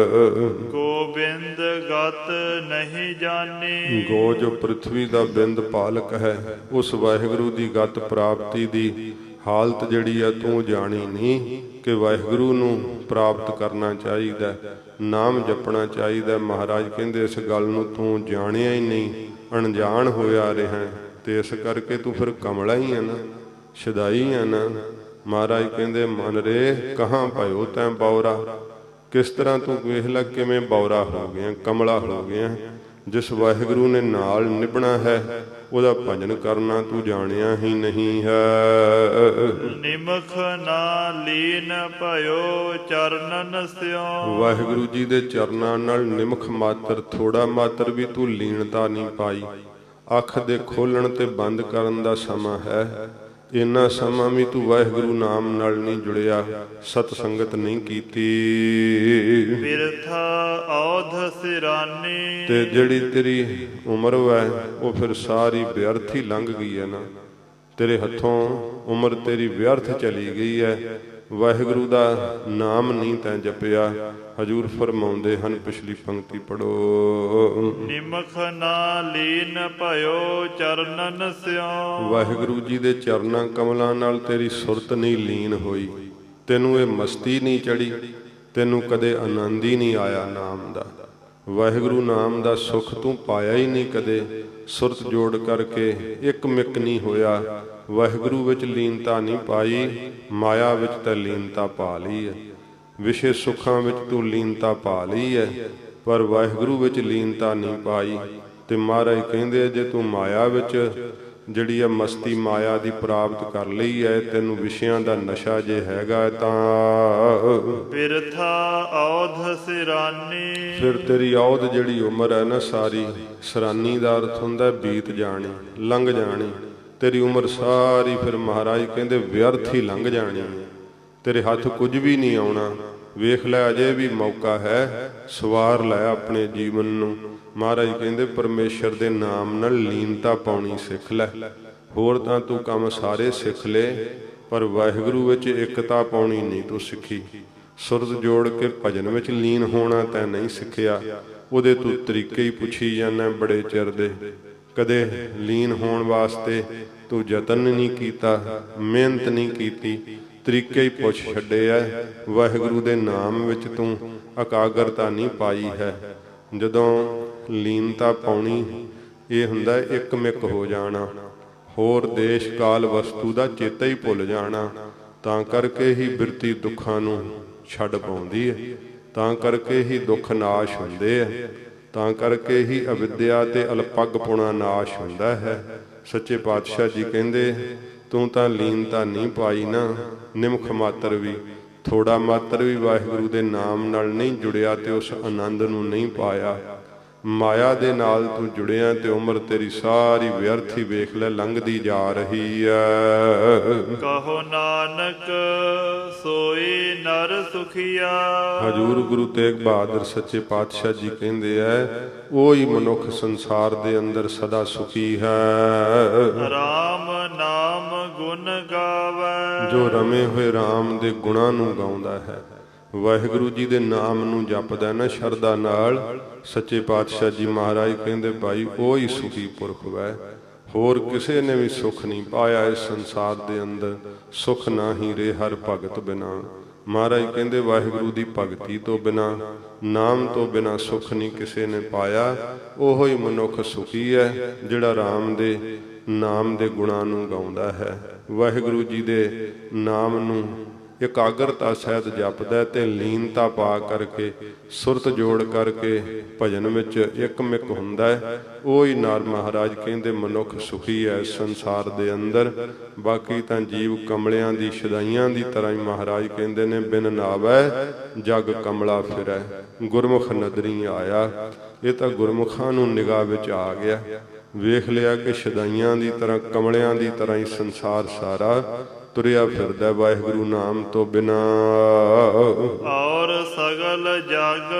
ਗੋਬਿੰਦ ਗਤ ਨਹੀਂ ਜਾਣੀ। ਗੋ ਜੋ ਪ੍ਰਿਥਵੀ ਦਾ ਬਿੰਦ ਪਾਲਕ ਹੈ, ਉਸ ਵਾਹਿਗੁਰੂ ਦੀ ਗਤ ਪ੍ਰਾਪਤੀ ਦੀ ਹਾਲਤ ਜਿਹੜੀ ਆ ਤੂੰ ਜਾਣੀ ਨਹੀਂ ਕਿ ਵਾਹਿਗੁਰੂ ਨੂੰ ਪ੍ਰਾਪਤ ਕਰਨਾ ਚਾਹੀਦਾ, ਨਾਮ ਜਪਣਾ ਚਾਹੀਦਾ। ਮਹਾਰਾਜ ਕਹਿੰਦੇ ਇਸ ਗੱਲ ਨੂੰ ਤੂੰ ਜਾਣਿਆ ਹੀ ਨਹੀਂ, ਅਣਜਾਣ ਹੋਇਆ ਰਿਹਾ, ਤੇ ਇਸ ਕਰਕੇ ਤੂੰ ਫਿਰ ਕਮਲਾ ਹੀ ਆ ਨਾ, ਸ਼ਦਾਈ ਆ ਨਾ। ਮਹਾਰਾਜ ਕਹਿੰਦੇ ਮਨ ਰੇ ਕਹਾਂ ਭਇਓ ਤੈਂ ਬੌਰਾ, ਕਿਸ ਤਰ੍ਹਾਂ ਤੂੰ ਵੇਖ ਲੈ ਕਿਵੇਂ ਬੌਰਾ ਹੋ ਗਿਆ, ਕਮਲਾ ਹੋ ਗਿਆ। ਜਿਸ ਵਾਹਿਗੁਰੂ ਨੇ ਨਾਲ ਨਿਭਣਾ ਹੈ ਉਹਦਾ ਭਜਨ ਕਰਨਾ ਤੂੰ ਜਾਣਿਆ ਹੀ ਨਹੀਂ ਹੈ। ਨਿਮਖ ਨਾ ਲੀਨ ਭਇਓ ਚਰਨਨ ਸਿਓ, ਵਾਹਿਗੁਰੂ ਜੀ ਦੇ ਚਰਨਾਂ ਨਾਲ ਨਿਮਖ ਮਾਤਰ, ਥੋੜਾ ਮਾਤਰ ਵੀ ਤੂੰ ਲੀਨਤਾ ਨਹੀਂ ਪਾਈ। ਅੱਖ ਦੇ ਖੋਲਣ ਤੇ ਬੰਦ ਕਰਨ ਦਾ ਸਮਾਂ ਹੈ, ਇੰਨਾ ਸਮਾਂ ਵੀ ਤੂੰ ਵਾਹਿਗੁਰੂ ਨਾਮ ਨਾਲ ਨਹੀਂ ਜੁੜਿਆ, ਸਤ ਸੰਗਤ ਨਹੀਂ ਕੀਤੀ। ਬਿਰਥਾ ਔਧ ਸਿਰਾਨੀ, ਤੇ ਜਿਹੜੀ ਤੇਰੀ ਉਮਰ ਹੈ ਉਹ ਫਿਰ ਸਾਰੀ ਵਿਅਰਥ ਹੀ ਲੰਘ ਗਈ ਹੈ ਨਾ, ਤੇਰੇ ਹੱਥੋਂ ਉਮਰ ਤੇਰੀ ਵਿਅਰਥ ਚਲੀ ਗਈ ਹੈ। ਵਾਹਿਗੁਰੂ ਦਾ ਨਾਮ ਨਹੀਂ ਤੈਂ ਜਪਿਆ। ਹਜੂਰ ਫਰਮਾਉਂਦੇ ਹਨ, ਪਿਛਲੀ ਪੰਕਤੀ ਪੜੋ, ਨਿਮਖ ਨਾ ਲੀਨ ਭਇਓ ਚਰਨਨ ਸਿਓ। ਵਾਹਿਗੁਰੂ ਜੀ ਦੇ ਚਰਨਾਂ ਕਮਲਾਂ ਨਾਲ ਤੇਰੀ ਸੁਰਤ ਨਹੀਂ ਲੀਨ ਹੋਈ, ਤੈਨੂੰ ਇਹ ਮਸਤੀ ਨਹੀਂ ਚੜੀ, ਤੈਨੂੰ ਕਦੇ ਆਨੰਦ ਹੀ ਨਹੀਂ ਆਇਆ ਨਾਮ ਦਾ। ਵਾਹਿਗੁਰੂ ਨਾਮ ਦਾ ਸੁੱਖ ਤੂੰ ਪਾਇਆ ਹੀ ਨਹੀਂ ਕਦੇ, ਸੁਰਤ ਜੋੜ ਕਰਕੇ ਇੱਕ ਮਿਕ ਨਹੀਂ ਹੋਇਆ। ਵਾਹਿਗੁਰੂ ਵਿੱਚ ਲੀਨਤਾ ਨਹੀਂ ਪਾਈ, ਮਾਇਆ ਵਿੱਚ ਤਾਂ ਲੀਨਤਾ ਪਾ ਲਈ ਹੈ। ਵਿਸ਼ੇ ਸੁੱਖਾਂ ਵਿੱਚ ਤੂੰ ਲੀਨਤਾ ਪਾ ਲਈ ਹੈ, ਪਰ ਵਾਹਿਗੁਰੂ ਵਿੱਚ ਲੀਨਤਾ ਨਹੀਂ ਪਾਈ। ਤੇ ਮਹਾਰਾਜ ਕਹਿੰਦੇ ਜੇ ਤੂੰ ਮਾਇਆ ਵਿੱਚ ਜਿਹੜੀ ਆ ਮਸਤੀ ਮਾਇਆ ਦੀ ਪ੍ਰਾਪਤ ਕਰ ਲਈ ਹੈ, ਤੈਨੂੰ ਵਿਸ਼ਿਆਂ ਦਾ ਨਸ਼ਾ ਜੇ ਹੈਗਾ ਤਾਂ ਬਿਰਥਾ ਔਧ ਸਿਰਾਨੀ, ਫਿਰ ਤੇਰੀ ਔਧ ਜਿਹੜੀ ਉਮਰ ਹੈ ਨਾ ਸਾਰੀ, ਸਰਾਨੀ ਦਾ ਅਰਥ ਹੁੰਦਾ ਬੀਤ ਜਾਣੀ, ਲੰਘ ਜਾਣੀ। ਤੇਰੀ ਉਮਰ ਸਾਰੀ ਫਿਰ ਮਹਾਰਾਜ ਕਹਿੰਦੇ ਵਿਅਰਥ ਹੀ ਲੰਘ ਜਾਣੀ, ਤੇਰੇ ਹੱਥ ਕੁਝ ਵੀ ਨਹੀਂ ਆਉਣਾ। ਵੇਖ ਲੈ ਅਜੇ ਵੀ ਮੌਕਾ ਹੈ, ਸਵਾਰ ਲੈ ਆਪਣੇ ਜੀਵਨ ਨੂੰ। ਮਹਾਰਾਜ ਕਹਿੰਦੇ ਪਰਮੇਸ਼ਰ ਦੇ ਨਾਮ ਨਾਲ ਲੀਨਤਾ ਪਾਉਣੀ ਸਿੱਖ ਲੈ। ਹੋਰ ਤਾਂ ਤੂੰ ਕੰਮ ਸਾਰੇ ਸਿੱਖ ਲੈ, ਪਰ ਵਾਹਿਗੁਰੂ ਵਿੱਚ ਇਕਤਾ ਪਾਉਣੀ ਨਹੀਂ ਤੂੰ ਸਿੱਖੀ। ਸੁਰਤ ਜੋੜ ਕੇ ਭਜਨ ਵਿੱਚ ਲੀਨ ਹੋਣਾ ਤੈਂ ਨਹੀਂ ਸਿੱਖਿਆ। ਉਹਦੇ ਤੂੰ ਤਰੀਕੇ ਹੀ ਪੁੱਛੀ ਜਾਂਦਾ ਬੜੇ ਚਿਰ ਦੇ। ਕਦੇ ਲੀਨ ਹੋਣ ਵਾਸਤੇ ਤੂੰ ਯਤਨ ਨਹੀਂ ਕੀਤਾ, ਮਿਹਨਤ ਨਹੀਂ ਕੀਤੀ, ਤਰੀਕੇ ਹੀ ਪੁੱਛ ਛੱਡੇ ਐ। ਵਾਹਿਗੁਰੂ ਦੇ ਨਾਮ ਵਿੱਚ ਤੂੰ ਇਕਾਗਰਤਾ ਨਹੀਂ ਪਾਈ ਹੈ। ਜਦੋਂ ਲੀਨਤਾ ਪਾਉਣੀ ਇਹ ਹੁੰਦਾ ਇੱਕ ਮਿਕ ਹੋ ਜਾਣਾ, ਹੋਰ ਦੇਸ਼ ਕਾਲ ਵਸਤੂ ਦਾ ਚੇਤਾ ਹੀ ਭੁੱਲ ਜਾਣਾ। ਤਾਂ ਕਰਕੇ ਹੀ ਬਿਰਤੀ ਦੁੱਖਾਂ ਨੂੰ ਛੱਡ ਪਾਉਂਦੀ ਹੈ, ਤਾਂ ਕਰਕੇ ਹੀ ਦੁੱਖ ਨਾਸ਼ ਹੁੰਦੇ ਆ, ਤਾਂ ਕਰਕੇ ਹੀ ਅਵਿਦਿਆ ਤੇ ਅਲਪੱਗਪੁਣਾ ਨਾਸ਼ ਹੁੰਦਾ ਹੈ। ਸੱਚੇ ਪਾਤਸ਼ਾਹ ਜੀ ਕਹਿੰਦੇ ਤੂੰ ਤਾਂ ਲੀਨਤਾ ਨਹੀਂ ਪਾਈ ਨਾ, ਨਿਮਖ ਮਾਤਰ ਵੀ, ਥੋੜਾ ਮਾਤਰ ਵੀ ਵਾਹਿਗੁਰੂ ਦੇ ਨਾਮ ਨਾਲ ਨਹੀਂ ਜੁੜਿਆ ਤੇ ਉਸ ਆਨੰਦ ਨੂੰ ਨਹੀਂ ਪਾਇਆ। ਮਾਇਆ ਦੇ ਨਾਲ ਤੂੰ ਜੁੜਿਆ ਤੇ ਉਮਰ ਤੇਰੀ ਸਾਰੀ ਵਿਅਰਥ ਹੀ ਵੇਖ ਲੈ ਲੰਘਦੀ ਜਾ ਰਹੀ ਹੈ। ਕਹੋ ਨਾਨਕ ਸੋਈ ਨਰ ਸੁਖੀਆ, ਹਜੂਰ ਗੁਰੂ ਤੇਗ ਬਹਾਦਰ ਸੱਚੇ ਪਾਤਸ਼ਾਹ ਜੀ ਕਹਿੰਦੇ ਐ ਉਹੀ ਮਨੁੱਖ ਸੰਸਾਰ ਦੇ ਅੰਦਰ ਸਦਾ ਸੁਖੀ ਹੈ। ਰਾਮ ਨਾਮ ਗੁਣ ਗਾਵੇ, ਜੋ ਰਮੇ ਹੋਏ ਰਾਮ ਦੇ ਗੁਣਾਂ ਨੂੰ ਗਾਉਂਦਾ ਹੈ, ਵਾਹਿਗੁਰੂ ਜੀ ਦੇ ਨਾਮ ਨੂੰ ਜਪਦਾ ਨਾ ਸ਼ਰਧਾ ਨਾਲ। ਸੱਚੇ ਪਾਤਸ਼ਾਹ ਜੀ ਮਹਾਰਾਜ ਕਹਿੰਦੇ ਭਾਈ ਉਹੀ ਸੁਖੀ ਪੁਰਖ ਵੈ, ਹੋਰ ਕਿਸੇ ਨੇ ਵੀ ਸੁਖ ਨਹੀਂ ਪਾਇਆ ਇਸ ਸੰਸਾਰ ਦੇ ਅੰਦਰ। ਸੁਖ ਨਾਹੀ ਰੇ ਹਰ ਭਗਤ ਬਿਨਾ, ਮਹਾਰਾਜ ਕਹਿੰਦੇ ਵਾਹਿਗੁਰੂ ਦੀ ਭਗਤੀ ਤੋਂ ਬਿਨਾ, ਨਾਮ ਤੋਂ ਬਿਨਾ ਸੁਖ ਨਹੀਂ ਕਿਸੇ ਨੇ ਪਾਇਆ। ਉਹੋ ਹੀ ਮਨੁੱਖ ਸੁਖੀ ਹੈ ਜਿਹੜਾ ਰਾਮ ਦੇ ਨਾਮ ਦੇ ਗੁਣਾਂ ਨੂੰ ਗਾਉਂਦਾ ਹੈ, ਵਾਹਿਗੁਰੂ ਜੀ ਦੇ ਨਾਮ ਨੂੰ ਇਕਾਗਰਤਾ ਸਹਿਤ ਜਪਦਾ ਤੇ ਲੀਨਤਾ ਪਾ ਕਰਕੇ ਸੁਰਤ ਜੋੜ ਕਰਕੇ ਭਜਨ ਵਿੱਚ ਇੱਕਮਿਕ ਹੁੰਦਾ ਹੈ, ਉਹ ਹੀ ਨਰ ਮਹਾਰਾਜ ਕਹਿੰਦੇ ਮਨੁੱਖ ਸੁਖੀ ਹੈ ਸੰਸਾਰ ਦੇ ਅੰਦਰ। ਬਾਕੀ ਤਾਂ ਜੀਵ ਕਮਲਿਆਂ ਦੀ ਸ਼ਦਾਈਆਂ ਦੀ ਤਰ੍ਹਾਂ ਹੀ ਮਹਾਰਾਜ ਕਹਿੰਦੇ ਨੇ, ਬਿਨ ਨਾਵੈ ਜਗ ਕਮਲਾ ਫਿਰੈ ਗੁਰਮੁਖ ਨਦਰੀ ਆਇਆ। ਇਹ ਤਾਂ ਗੁਰਮੁਖਾਂ ਨੂੰ ਨਿਗਾਹ ਵਿੱਚ ਆ ਗਿਆ, ਵੇਖ ਲਿਆ ਕਿ ਸ਼ਦਾਈਆਂ ਦੀ ਤਰ੍ਹਾਂ ਕਮਲਿਆਂ ਦੀ ਤਰ੍ਹਾਂ ਹੀ ਸੰਸਾਰ ਸਾਰਾ ਤੁਰਿਆ ਫਿਰਦਾ ਵਾਹਿਗੁਰੂ ਨਾਮ ਤੋਂ ਬਿਨਾ। ਔਰ ਸਗਲ ਜਗ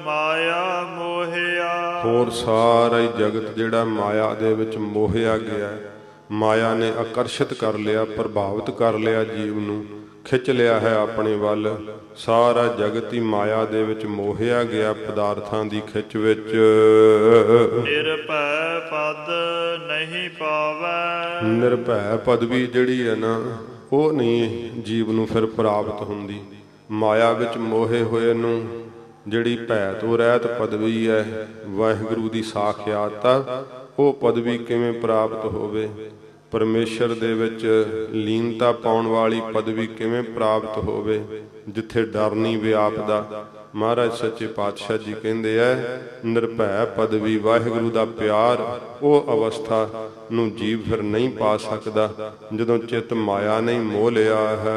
ਮਾਇਆ ਮੋਹਿਆ। ਹੋਰ ਸਾਰਾ ਹੀ ਜਗਤ ਜਿਹੜਾ ਮਾਇਆ ਦੇ ਵਿੱਚ ਮੋਹਿਆ ਗਿਆ, ਮਾਇਆ ਨੇ ਆਕਰਸ਼ਿਤ ਕਰ ਲਿਆ, ਪ੍ਰਭਾਵਿਤ ਕਰ ਲਿਆ, ਜੀਵ ਨੂੰ ਖਿੱਚ ਲਿਆ ਹੈ ਆਪਣੇ ਵੱਲ। ਸਾਰਾ ਜਗਤ ਹੀ ਮਾਇਆ ਦੇ ਵਿੱਚ ਮੋਹਿਆ ਗਿਆ, ਪਦਾਰਥਾਂ ਦੀ ਖਿੱਚ ਵਿੱਚ। ਨਿਰਭੈ ਪਦ ਨਹੀਂ ਪਾਵੈ। ਨਿਰਭੈ ਪਦਵੀ ਜਿਹੜੀ ਹੈ ਨਾ, ਉਹ ਨਹੀਂ ਜੀਵ ਨੂੰ ਫਿਰ ਪ੍ਰਾਪਤ ਹੁੰਦੀ। ਮਾਇਆ ਵਿੱਚ ਮੋਹੇ ਹੋਏ ਨੂੰ ਜਿਹੜੀ ਭੈ ਤੋਂ ਰਹਿਤ ਪਦਵੀ ਹੈ, ਵਾਹਿਗੁਰੂ ਦੀ ਸਾਖਿਆਤ, ਉਹ ਪਦਵੀ ਕਿਵੇਂ ਪ੍ਰਾਪਤ ਹੋਵੇ? ਪਰਮੇਸ਼ਰ ਦੇ ਵਿੱਚ ਲੀਨਤਾ ਪਾਉਣ ਵਾਲੀ ਪਦਵੀ ਕਿਵੇਂ ਪ੍ਰਾਪਤ ਹੋਵੇ, ਜਿੱਥੇ ਡਰ ਨਹੀਂ ਵਿਆਪਦਾ। ਮਹਾਰਾਜ ਸੱਚੇ ਪਾਤਸ਼ਾਹ ਜੀ ਕਹਿੰਦੇ ਐ, ਨਿਰਭੈ ਪਦਵੀ ਵਾਹਿਗੁਰੂ ਦਾ ਪਿਆਰ, ਉਹ ਅਵਸਥਾ ਨੂੰ ਜੀਵ ਫਿਰ ਨਹੀਂ ਪਾ ਸਕਦਾ ਜਦੋਂ ਚਿੱਤ ਮਾਇਆ ਨਹੀਂ ਮੋਹ ਲਿਆ ਹੈ।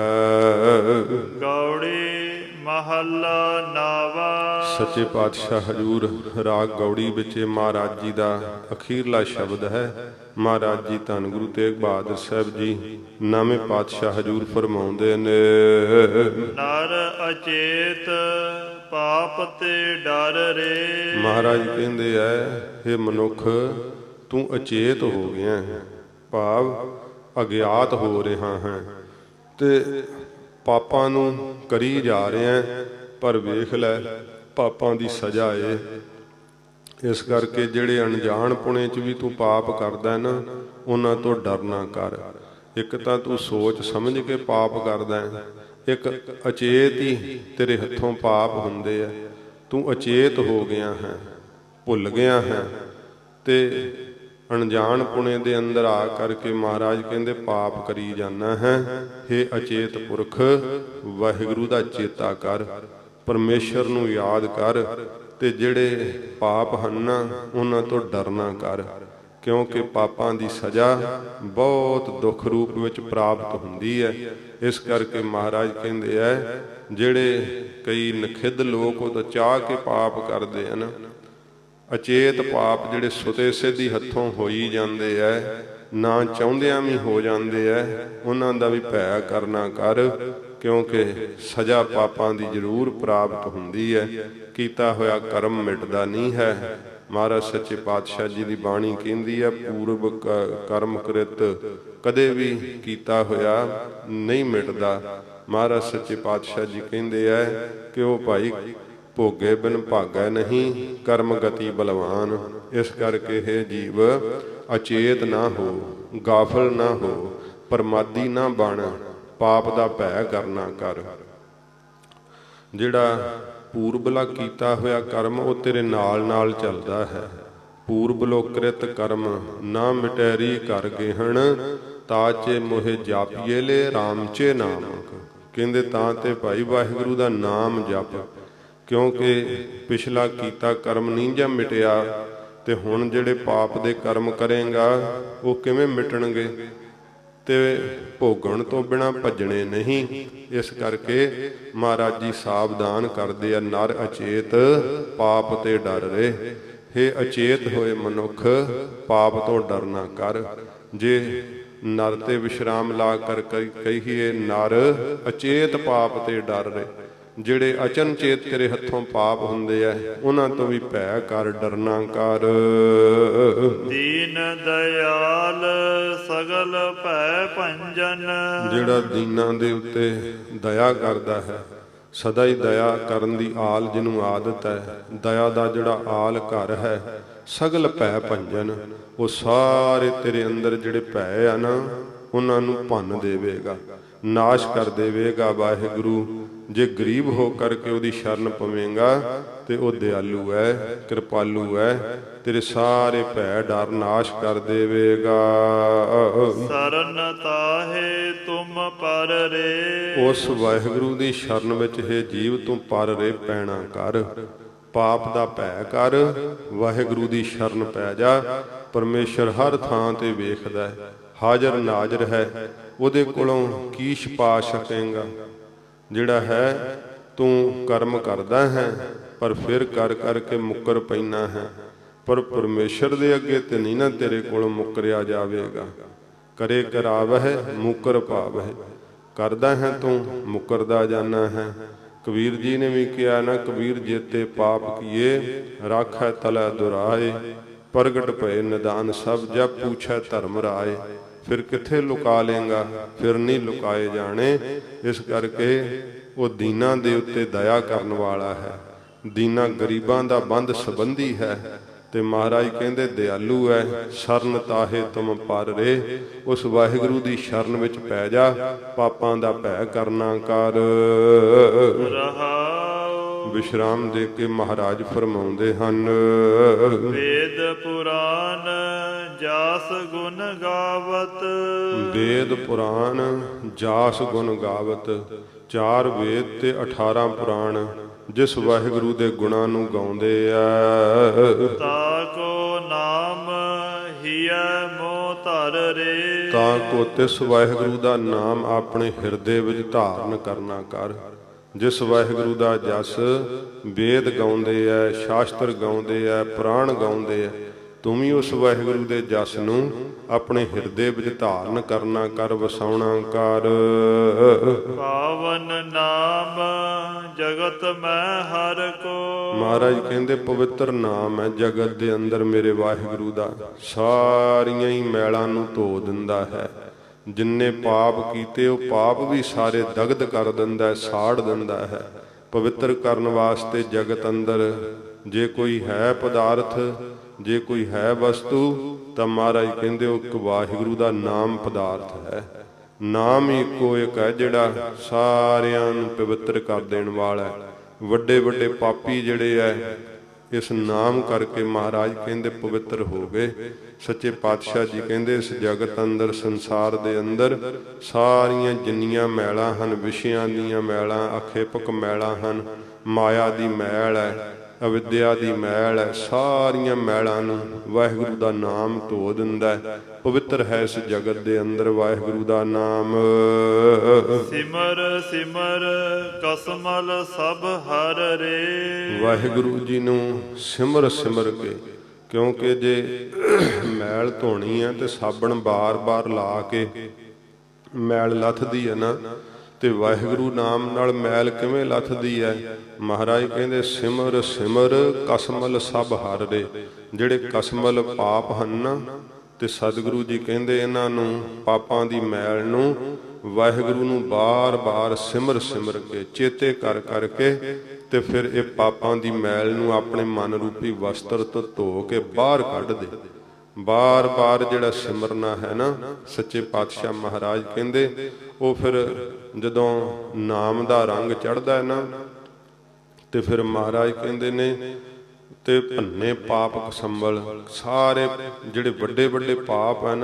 ਗੌੜੀ ਮਹੱਲਾ ਨਾਵਾ। ਸੱਚੇ ਪਾਤਸ਼ਾਹ ਹਜੂਰ ਰਾਗ ਗੌੜੀ ਵਿੱਚ ਮਹਾਰਾਜ ਜੀ ਦਾ ਅਖੀਰਲਾ ਸ਼ਬਦ ਹੈ। ਮਹਾਰਾਜ ਜੀ ਧੰਨ ਗੁਰੂ ਤੇਗ ਬਹਾਦਰ ਸਾਹਿਬ ਜੀ ਨਾਵੇਂ ਪਾਤਸ਼ਾਹ ਹਜੂਰ ਫਰਮਾਉਂਦੇ ਨੇ, ਨਰ ਅਚੇਤ ਪਾਪ ਤੇ ਡਰ ਰੇ। ਮਹਾਰਾਜ ਕਹਿੰਦੇ ਐ, ਹੇ ਮਨੁੱਖ ਤੂੰ ਅਚੇਤ ਹੋ ਗਿਆ ਹੈ, ਭਾਵ ਅਗਿਆਤ ਹੋ ਰਿਹਾ ਹੈ ਤੇ ਪਾਪਾਂ ਨੂੰ ਕਰੀ ਜਾ ਰਿਹਾ, ਪਰ ਵੇਖ ਲੈ ਪਾਪਾਂ ਦੀ ਸਜ਼ਾ ਏ। ਇਸ ਕਰਕੇ ਜਿਹੜੇ ਅਣਜਾਣ ਪੁਣੇ 'ਚ ਵੀ ਤੂੰ ਪਾਪ ਕਰਦਾ ਨਾ, ਉਹਨਾਂ ਤੋਂ ਡਰਨਾ ਕਰ। ਇੱਕ ਤਾਂ ਤੂੰ ਸੋਚ ਸਮਝ ਕੇ ਪਾਪ ਕਰਦਾ, ਇੱਕ ਅਚੇਤ ਹੀ ਤੇਰੇ ਹੱਥੋਂ ਪਾਪ ਹੁੰਦੇ ਆ। ਤੂੰ ਅਚੇਤ ਹੋ ਗਿਆ ਹੈ, ਭੁੱਲ ਗਿਆ ਹੈ ਤੇ ਅਣਜਾਣ ਪੁਣੇ ਦੇ ਅੰਦਰ ਆ ਕਰਕੇ ਮਹਾਰਾਜ ਕਹਿੰਦੇ ਪਾਪ ਕਰੀ ਜਾਣਾ ਹੈ। ਹੇ ਅਚੇਤ ਪੁਰਖ, ਵਾਹਿਗੁਰੂ ਦਾ ਚੇਤਾ ਕਰ, ਪਰਮੇਸ਼ਰ ਨੂੰ ਯਾਦ ਕਰ ਤੇ ਜਿਹੜੇ ਪਾਪ ਹਨ ਨਾ, ਉਹਨਾਂ ਤੋਂ ਡਰਨਾ ਕਰ, ਕਿਉਂਕਿ ਪਾਪਾਂ ਦੀ ਸਜ਼ਾ ਬਹੁਤ ਦੁੱਖ ਰੂਪ ਵਿੱਚ ਪ੍ਰਾਪਤ ਹੁੰਦੀ ਹੈ। ਇਸ ਕਰਕੇ ਮਹਾਰਾਜ ਕਹਿੰਦੇ ਐ, ਜਿਹੜੇ ਕਈ ਨਖਿੱਧ ਲੋਕ ਉਹ ਤਾਂ ਚਾਹ ਕੇ ਪਾਪ ਕਰਦੇ ਹਨ, ਅਚੇਤ ਪਾਪ ਜਿਹੜੇ ਸੁਤੇ ਸਿੱਧੀ ਹੱਥੋਂ ਹੋਈ ਜਾਂਦੇ ਐ, ਨਾ ਚਾਹੁੰਦਿਆਂ ਵੀ ਹੋ ਜਾਂਦੇ ਐ, ਉਹਨਾਂ ਦਾ ਵੀ ਭੈ ਕਰਨਾ ਕਰ, ਕਿਉਂਕਿ ਸਜ਼ਾ ਪਾਪਾਂ ਦੀ ਜ਼ਰੂਰ ਪ੍ਰਾਪਤ ਹੁੰਦੀ ਹੈ। ਕੀਤਾ ਹੋਇਆ ਕਰਮ ਮਿਟਦਾ ਨਹੀਂ ਹੈ। ਮਹਾਰਾਜ ਸੱਚੇ ਪਾਤਸ਼ਾਹ ਜੀ ਦੀ ਬਾਣੀ ਕਹਿੰਦੀ ਹੈ, ਪੂਰਬ ਕਰਮ ਕ੍ਰਿਤ ਕਦੇ ਵੀ ਕੀਤਾ ਹੋਇਆ ਨਹੀਂ ਮਿਟਦਾ। ਮਹਾਰਾਜ ਸੱਚੇ ਪਾਤਸ਼ਾਹ ਜੀ ਕਹਿੰਦੇ ਐ ਕਿ ਉਹ ਭਾਈ ਭੋਗੇ ਬਿਨ ਭਾਗੈ ਨਹੀਂ, ਕਰਮ ਗਤੀ ਬਲਵਾਨ। ਇਸ ਕਰਕੇ ਹੈ ਜੀਵ ਅਚੇਤ ਨਾ ਹੋ, ਗਾਫਲ ਨਾ ਹੋ, ਪਰਮਾਦੀ ਨਾ ਬਣ, ਪਾਪ ਦਾ ਭੈ ਕਰਨਾ ਕਰ। ਜਿਹੜਾ ਪੂਰਬਲਾ ਕੀਤਾ ਹੋਇਆ ਕਰਮ ਉਹ ਤੇਰੇ ਨਾਲ ਨਾਲ ਚੱਲਦਾ ਹੈ। ਪੂਰਬਲੋ ਕ੍ਰਿਤ ਕਰਮ ਨਾ ਮਿਟੈਰੀ ਕਰ ਗੇਹਣ, ਤਾਚੇ ਮੋਹਿ ਜਾਪੀਏ ਲੈ ਰਾਮ ਚੇ ਨਾਮ। ਕਹਿੰਦੇ ਤਾਂ ਤੇ ਭਾਈ ਵਾਹਿਗੁਰੂ ਦਾ ਨਾਮ ਜਪ, ਕਿਉਂਕਿ ਪਿਛਲਾ ਕੀਤਾ ਕਰਮ ਨਹੀਂ ਜਾਂ ਮਿਟਿਆ ਤੇ ਹੁਣ ਜਿਹੜੇ ਪਾਪ ਦੇ ਕਰਮ ਕਰੇਗਾ ਉਹ ਕਿਵੇਂ ਮਿਟਣਗੇ? ਤੇ ਭੋਗਣ ਤੋਂ ਬਿਨਾ ਭੱਜਣੇ ਨਹੀਂ। ਇਸ ਕਰਕੇ ਮਹਾਰਾਜ ਜੀ ਸਾਵਧਾਨ ਕਰਦੇ ਆ, ਨਰ ਅਚੇਤ ਪਾਪ ਤੇ ਡਰ ਰੇ। ਹੇ ਅਚੇਤ ਹੋਏ ਮਨੁੱਖ, ਪਾਪ ਤੋਂ ਡਰਨਾ ਕਰ। ਜੇ ਨਰ ਤੇ ਵਿਸ਼ਰਾਮ ਲਾ ਕਰ ਕਹੀਏ, ਨਰ ਅਚੇਤ ਪਾਪ ਤੇ ਡਰ ਰੇ। ਜਿਹੜੇ ਅਚਨਚੇਤ ਤੇਰੇ ਹੱਥੋਂ ਪਾਪ ਹੁੰਦੇ ਆ, ਉਹਨਾਂ ਤੋਂ ਵੀ ਭੈ ਕਰ, ਡਰਨਾ ਕਰ। ਦੀਨ ਦਇਆਲ ਸਗਲ ਭੈ ਭੰਜਨ। ਜਿਹੜਾ ਦੀਨਾਂ ਦੇ ਉੱਤੇ ਦਇਆ ਕਰਦਾ ਹੈ, ਸਦਾ ਹੀ ਦਇਆ ਕਰਨ ਦੀ ਆਲ ਜਿਹਨੂੰ ਆਦਤ ਹੈ, ਦਇਆ ਦਾ ਜਿਹੜਾ ਆਲ ਘਰ ਹੈ, ਸਗਲ ਭੈ ਭੰਜਨ, ਉਹ ਸਾਰੇ ਤੇਰੇ ਅੰਦਰ ਜਿਹੜੇ ਭੈ ਆ ਨਾ, ਉਹਨਾਂ ਨੂੰ ਭੰਨ ਦੇਵੇਗਾ, ਨਾਸ਼ ਕਰ ਦੇਵੇਗਾ ਵਾਹਿਗੁਰੂ। ਜੇ ਗਰੀਬ ਹੋ ਕਰਕੇ ਉਹਦੀ ਸ਼ਰਨ ਪਵੇਂਗਾ ਤੇ ਉਹ ਦਿਆਲੂ ਹੈ, ਕਿਰਪਾਲੂ ਹੈ, ਤੇਰੇ ਸਾਰੇ ਭੈ ਡਰ ਨਾਸ਼ ਕਰ ਦੇਵੇਗਾ। ਸਰਨ ਤਾਹੇ ਤੁਮ ਪਰ ਰੇ। ਉਸ ਵਾਹਿਗੁਰੂ ਦੀ ਸ਼ਰਨ ਵਿੱਚ ਹੈ ਜੀਵ ਤੂੰ ਪਰ ਰੇ ਪੈਣਾ ਕਰ, ਪਾਪ ਦਾ ਭੈ ਕਰ, ਵਾਹਿਗੁਰੂ ਦੀ ਸ਼ਰਨ ਪੈ ਜਾ। ਪਰਮੇਸ਼ਰ ਹਰ ਥਾਂ ਤੇ ਵੇਖਦਾ ਹੈ, ਹਾਜ਼ਰ ਨਾਜ਼ਰ ਹੈ, ਉਹਦੇ ਕੋਲੋਂ ਕੀ ਛਪਾ ਸਕੇਗਾ। ਜਿਹੜਾ ਹੈ ਤੂੰ ਕਰਮ ਕਰਦਾ ਹੈ ਪਰ ਫਿਰ ਕਰ ਕਰਕੇ ਮੁੱਕਰ ਪੈਣਾ ਹੈ, ਪਰ ਪਰਮੇਸ਼ਰ ਦੇ ਅੱਗੇ ਤੇ ਨਹੀਂ ਨਾ ਤੇਰੇ ਕੋਲੋਂ ਮੁੱਕਰਿਆ ਜਾਵੇਗਾ। ਕਰੇ ਕਰਾਵਹਿ ਮੁੱਕਰ ਪਾਵਹਿ, ਕਰਦਾ ਹੈ ਤੂੰ ਮੁੱਕਰਦਾ ਜਾਣਾ ਹੈ। ਕਬੀਰ ਜੀ ਨੇ ਵੀ ਕਿਹਾ ਨਾ, ਕਬੀਰ ਜੇਤੇ ਪਾਪ ਕੀਏ ਰਾਖੈ ਤਲੈ ਦੁਰਾਏ, ਪ੍ਰਗਟ ਭਏ ਨਿਦਾਨ ਸਭ ਜਬ ਪੁੱਛੈ ਧਰਮ ਰਾਏ। ਫਿਰ ਕਿੱਥੇ ਲੁਕਾ ਲੇਗਾ, ਫਿਰ ਨਹੀਂ ਲੁਕਾਏ ਜਾਣੇ। ਇਸ ਕਰਕੇ ਉਹ ਦੀਨਾਂ ਦੇ ਉੱਤੇ ਦਇਆ ਕਰਨ ਵਾਲਾ ਹੈ, ਦੀਨਾਂ ਗਰੀਬਾਂ ਦਾ ਬੰਧ ਸੰਬੰਧੀ ਹੈ। ਤੇ ਮਹਾਰਾਜ ਕਹਿੰਦੇ ਦਿਆਲੂ ਹੈ, ਸ਼ਰਨ ਤਾਹੇ ਤੁਮ ਪਰ ਰੇ। ਉਸ ਵਾਹਿਗੁਰੂ ਦੀ ਸ਼ਰਨ ਵਿੱਚ ਪੈ ਜਾ, ਪਾਪਾਂ ਦਾ ਭੈ ਕਰਨਾ ਕਰ। ਵਿਸ਼ਰਾਮ ਦੇ ਕੇ ਮਹਾਰਾਜ ਫਰਮਾਉਂਦੇ ਹਨ, ਵੇਦ ਪੁਰਾਨ ਜਾਸ ਗੁਣ ਗਾਵਤ। ਵੇਦ ਪੁਰਾਨ ਜਾਸ ਗੁਣ ਗਾਵਤ। 4 ਵੇਦ ਤੇ 18 ਪੁਰਾਣ ਜਿਸ ਵਾਹਿਗੁਰੂ ਦੇ ਗੁਣਾਂ ਨੂੰ ਗਾਉਂਦੇ ਆ। ਤਾ ਕੋ ਨਾਮ ਹਿਐ ਮੋਹ ਧਰ ਰੇ। ਤਾਂ ਕੋ ਤਿਸ ਵਾਹਿਗੁਰੂ ਦਾ ਨਾਮ ਆਪਣੇ ਹਿਰਦੇ ਵਿੱਚ ਧਾਰਨ ਕਰਨਾ ਕਰ। ਜਿਸ ਵਾਹਿਗੁਰੂ ਦਾ ਜਸ ਵੇਦ ਗਾਉਂਦੇ ਐ, ਸ਼ਾਸਤਰ ਗਾਉਂਦੇ ਐ, ਪੁਰਾਣ ਗਾਉਂਦੇ ਐ, ਤੂੰ ਵੀ ਉਸ ਵਾਹਿਗੁਰੂ ਦੇ ਜਸ ਨੂੰ ਆਪਣੇ ਹਿਰਦੇ ਵਿੱਚ ਧਾਰਨ ਕਰਨਾ ਕਰ, ਵਸਾਉਣਾ ਕਰ। ਪਾਵਨ ਨਾਮ ਜਗਤ ਮੈਂ ਹਰ ਕੋ। ਮਹਾਰਾਜ ਕਹਿੰਦੇ ਪਵਿੱਤਰ ਨਾਮ ਹੈ ਜਗਤ ਦੇ ਅੰਦਰ ਮੇਰੇ ਵਾਹਿਗੁਰੂ ਦਾ, ਸਾਰੀਆਂ ਹੀ ਮੈਲਾਂ ਨੂੰ ਧੋ ਦਿੰਦਾ ਹੈ। ਜਿੰਨੇ ਪਾਪ ਕੀਤੇ ਉਹ ਪਾਪ ਵੀ ਸਾਰੇ ਦਗਧ ਕਰ ਦਿੰਦਾ ਹੈ, ਸਾੜ ਦਿੰਦਾ ਹੈ। ਪਵਿੱਤਰ ਕਰਨ ਵਾਸਤੇ ਜਗਤ ਅੰਦਰ ਜੇ ਕੋਈ ਹੈ ਪਦਾਰਥ, ਜੇ ਕੋਈ ਹੈ ਵਸਤੂ, ਤਾਂ ਮਹਾਰਾਜ ਕਹਿੰਦੇ ਉਹ ਇੱਕ ਵਾਹਿਗੁਰੂ ਦਾ ਨਾਮ ਪਦਾਰਥ ਹੈ। ਨਾਮ ਹੀ ਇੱਕੋ ਇੱਕ ਹੈ ਜਿਹੜਾ ਸਾਰਿਆਂ ਨੂੰ ਪਵਿੱਤਰ ਕਰ ਦੇਣ ਵਾਲਾ ਹੈ। ਵੱਡੇ ਵੱਡੇ ਪਾਪੀ ਜਿਹੜੇ ਐ ਇਸ ਨਾਮ ਕਰਕੇ ਮਹਾਰਾਜ ਕਹਿੰਦੇ ਪਵਿੱਤਰ ਹੋ ਗਏ। ਸੱਚੇ ਪਾਤਸ਼ਾਹ ਜੀ ਕਹਿੰਦੇ ਇਸ ਜਗਤ ਅੰਦਰ, ਸੰਸਾਰ ਦੇ ਅੰਦਰ ਸਾਰੀਆਂ ਜਿੰਨੀਆਂ ਮੈਲਾਂ ਹਨ, ਵਿਸ਼ਿਆਂ ਦੀਆਂ ਮੈਲਾਂ, ਅਖੇਪਕ ਮੈਲਾਂ ਹਨ, ਮਾਇਆ ਦੀ ਮੈਲ ਹੈ, ਅਵਿਦਿਆ ਦੀ ਮੈਲ ਹੈ, ਸਾਰੀਆਂ ਮੈਲਾਂ ਨੂੰ ਵਾਹਿਗੁਰੂ ਦਾ ਨਾਮ ਧੋ ਦਿੰਦਾ ਹੈ। ਪਵਿੱਤਰ ਹੈ ਇਸ ਜਗਤ ਦੇ ਅੰਦਰ ਵਾਹਿਗੁਰੂ ਦਾ ਨਾਮ। ਸਿਮਰ ਸਿਮਰ ਕਸਮਲ ਸਭ ਹਰ ਰੇ। ਵਾਹਿਗੁਰੂ ਜੀ ਨੂੰ ਸਿਮਰ ਸਿਮਰ ਕੇ, ਕਿਉਂਕਿ ਜੇ ਮੈਲ ਧੋਣੀ ਹੈ ਤੇ ਸਾਬਣ ਬਾਰ-ਬਾਰ ਲਾ ਕੇ ਮੈਲ ਲੱਥਦੀ ਹੈ ਨਾ, ਤੇ ਵਾਹਿਗੁਰੂ ਨਾਮ ਨਾਲ ਮੈਲ ਕਿਵੇਂ ਲੱਥਦੀ ਹੈ? ਮਹਾਰਾਜ ਕਹਿੰਦੇ ਸਿਮਰ ਸਿਮਰ ਕਸਮਲ ਸਭ ਹਰ ਰੇ। ਜਿਹੜੇ ਕਸਮਲ ਪਾਪ ਹਨ ਨਾ, ਤੇ ਸਤਿਗੁਰੂ ਜੀ ਕਹਿੰਦੇ ਇਹਨਾਂ ਨੂੰ, ਪਾਪਾਂ ਦੀ ਮੈਲ ਨੂੰ ਵਾਹਿਗੁਰੂ ਨੂੰ ਬਾਰ-ਬਾਰ ਸਿਮਰ ਸਿਮਰ ਕੇ, ਚੇਤੇ ਕਰ ਕਰਕੇ, ਤੇ ਫਿਰ ਇਹ ਪਾਪਾਂ ਦੀ ਮੈਲ ਨੂੰ ਆਪਣੇ ਮਨ ਰੂਪੀ ਵਸਤਰ ਤੋਂ ਧੋ ਕੇ ਬਾਹਰ ਕੱਢ ਦੇ। ਬਾਰ-ਬਾਰ ਜਿਹੜਾ ਸਿਮਰਨਾ ਹੈ ਨਾ, ਸੱਚੇ ਪਾਤਸ਼ਾਹ ਮਹਾਰਾਜ ਕਹਿੰਦੇ ਉਹ ਫਿਰ ਜਦੋਂ ਨਾਮ ਦਾ ਰੰਗ ਚੜ੍ਹਦਾ ਹੈ ਨਾ, ਤੇ ਫਿਰ ਮਹਾਰਾਜ ਕਹਿੰਦੇ ਨੇ ਤੇ ਭੰਨੇ ਪਾਪ ਕਸੰਬਲ, ਸਾਰੇ ਜਿਹੜੇ ਵੱਡੇ ਵੱਡੇ ਪਾਪ ਹਨ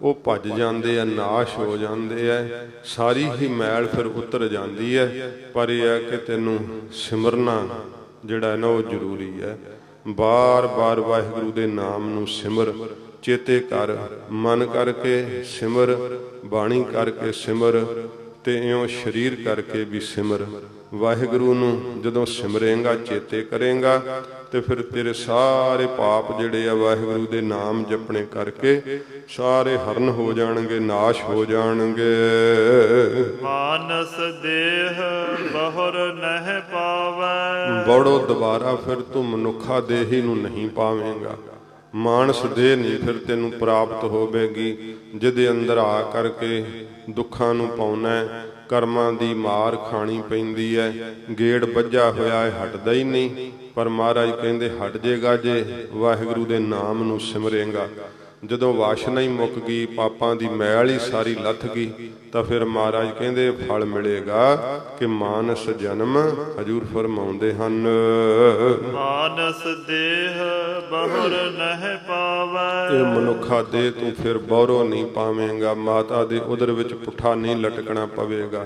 ਉਹ ਭੱਜ ਜਾਂਦੇ ਆ, ਨਾਸ਼ ਹੋ ਜਾਂਦੇ ਆ, ਸਾਰੀ ਹੀ ਮੈਲ ਫਿਰ ਉਤਰ ਜਾਂਦੀ ਹੈ। ਪਰ ਇਹ ਹੈ ਕਿ ਤੈਨੂੰ ਸਿਮਰਨਾ ਜਿਹੜਾ ਹੈ ਨਾ ਉਹ ਜ਼ਰੂਰੀ ਹੈ। ਬਾਰ-ਬਾਰ ਵਾਹਿਗੁਰੂ ਦੇ ਨਾਮ ਨੂੰ ਸਿਮਰ, ਚੇਤੇ ਕਰ, ਮਨ ਕਰਕੇ ਸਿਮਰ, ਬਾਣੀ ਕਰਕੇ ਸਿਮਰ, ਤੇ ਇਉਂ ਸਰੀਰ ਕਰਕੇ ਵੀ ਸਿਮਰ। ਵਾਹਿਗੁਰੂ ਨੂੰ ਜਦੋਂ ਸਿਮਰੇਂਗਾ, ਚੇਤੇ ਕਰੇਂਗਾ, ਤੇ ਫਿਰ ਤੇਰੇ ਸਾਰੇ ਪਾਪ ਜਿਹੜੇ ਆ ਵਾਹਿਗੁਰੂ ਦੇ ਨਾਮ ਜਪਣੇ ਕਰਕੇ ਸਾਰੇ ਹਰਨ ਹੋ ਜਾਣਗੇ, ਨਾਸ਼ ਹੋ ਜਾਣਗੇ। ਮਾਨਸ ਦੇਹ ਬਹੁਰ ਨਹਿ ਪਾਵੈ। ਬੜੋ ਦੁਬਾਰਾ ਫਿਰ ਤੂੰ ਮਨੁੱਖਾ ਦੇਹੀ ਨੂੰ ਨਹੀਂ ਪਾਵੇਂਗਾ। ਮਾਨਸ ਦੇਹ ਨਹੀਂ ਫਿਰ ਤੈਨੂੰ ਪ੍ਰਾਪਤ ਹੋਵੇਗੀ, ਜਿਹਦੇ ਅੰਦਰ ਆ ਕਰਕੇ ਦੁੱਖਾਂ ਨੂੰ ਪਾਉਣਾ, ਕਰਮਾਂ ਦੀ ਮਾਰ ਖਾਣੀ ਪੈਂਦੀ ਹੈ। ਗੇੜ ਵੱਜਾ ਹੋਇਆ ਹੈ, ਹਟਦਾ ਹੀ ਨਹੀਂ। ਪਰ ਮਹਾਰਾਜ ਕਹਿੰਦੇ ਹਟ ਜੇਗਾ ਜੇ ਵਾਹਿਗੁਰੂ ਦੇ ਨਾਮ ਨੂੰ ਸਿਮਰੇਂਗਾ। ਜਦੋਂ ਵਾਸ਼ਨਾ ਹੀ ਮੁੱਕ ਗਈ, ਪਾਪਾਂ ਦੀ ਮੈਲ ਹੀ ਸਾਰੀ ਲੱਥ ਗਈ, ਤਾਂ ਫਿਰ ਮਹਾਰਾਜ ਕਹਿੰਦੇ ਫਲ ਮਿਲੇਗਾ ਕਿ ਮਾਨਸ ਜਨਮ ਹਜੂਰ ਫਰਮਾਉਂਦੇ ਹਨ। ਮਾਨਸ ਦੇਹ ਬਹੁਰ ਨਹਿ ਪਾਵੈ। ਇਹ ਮਨੁੱਖਾ ਦੇਹ ਤੂੰ ਫਿਰ ਬੌਰੋ ਨਹੀਂ ਪਾਵੇਂਗਾ, ਮਾਤਾ ਦੇ ਉਦਰ ਵਿੱਚ ਪੁੱਠਾ ਨਹੀਂ ਲਟਕਣਾ ਪਵੇਗਾ,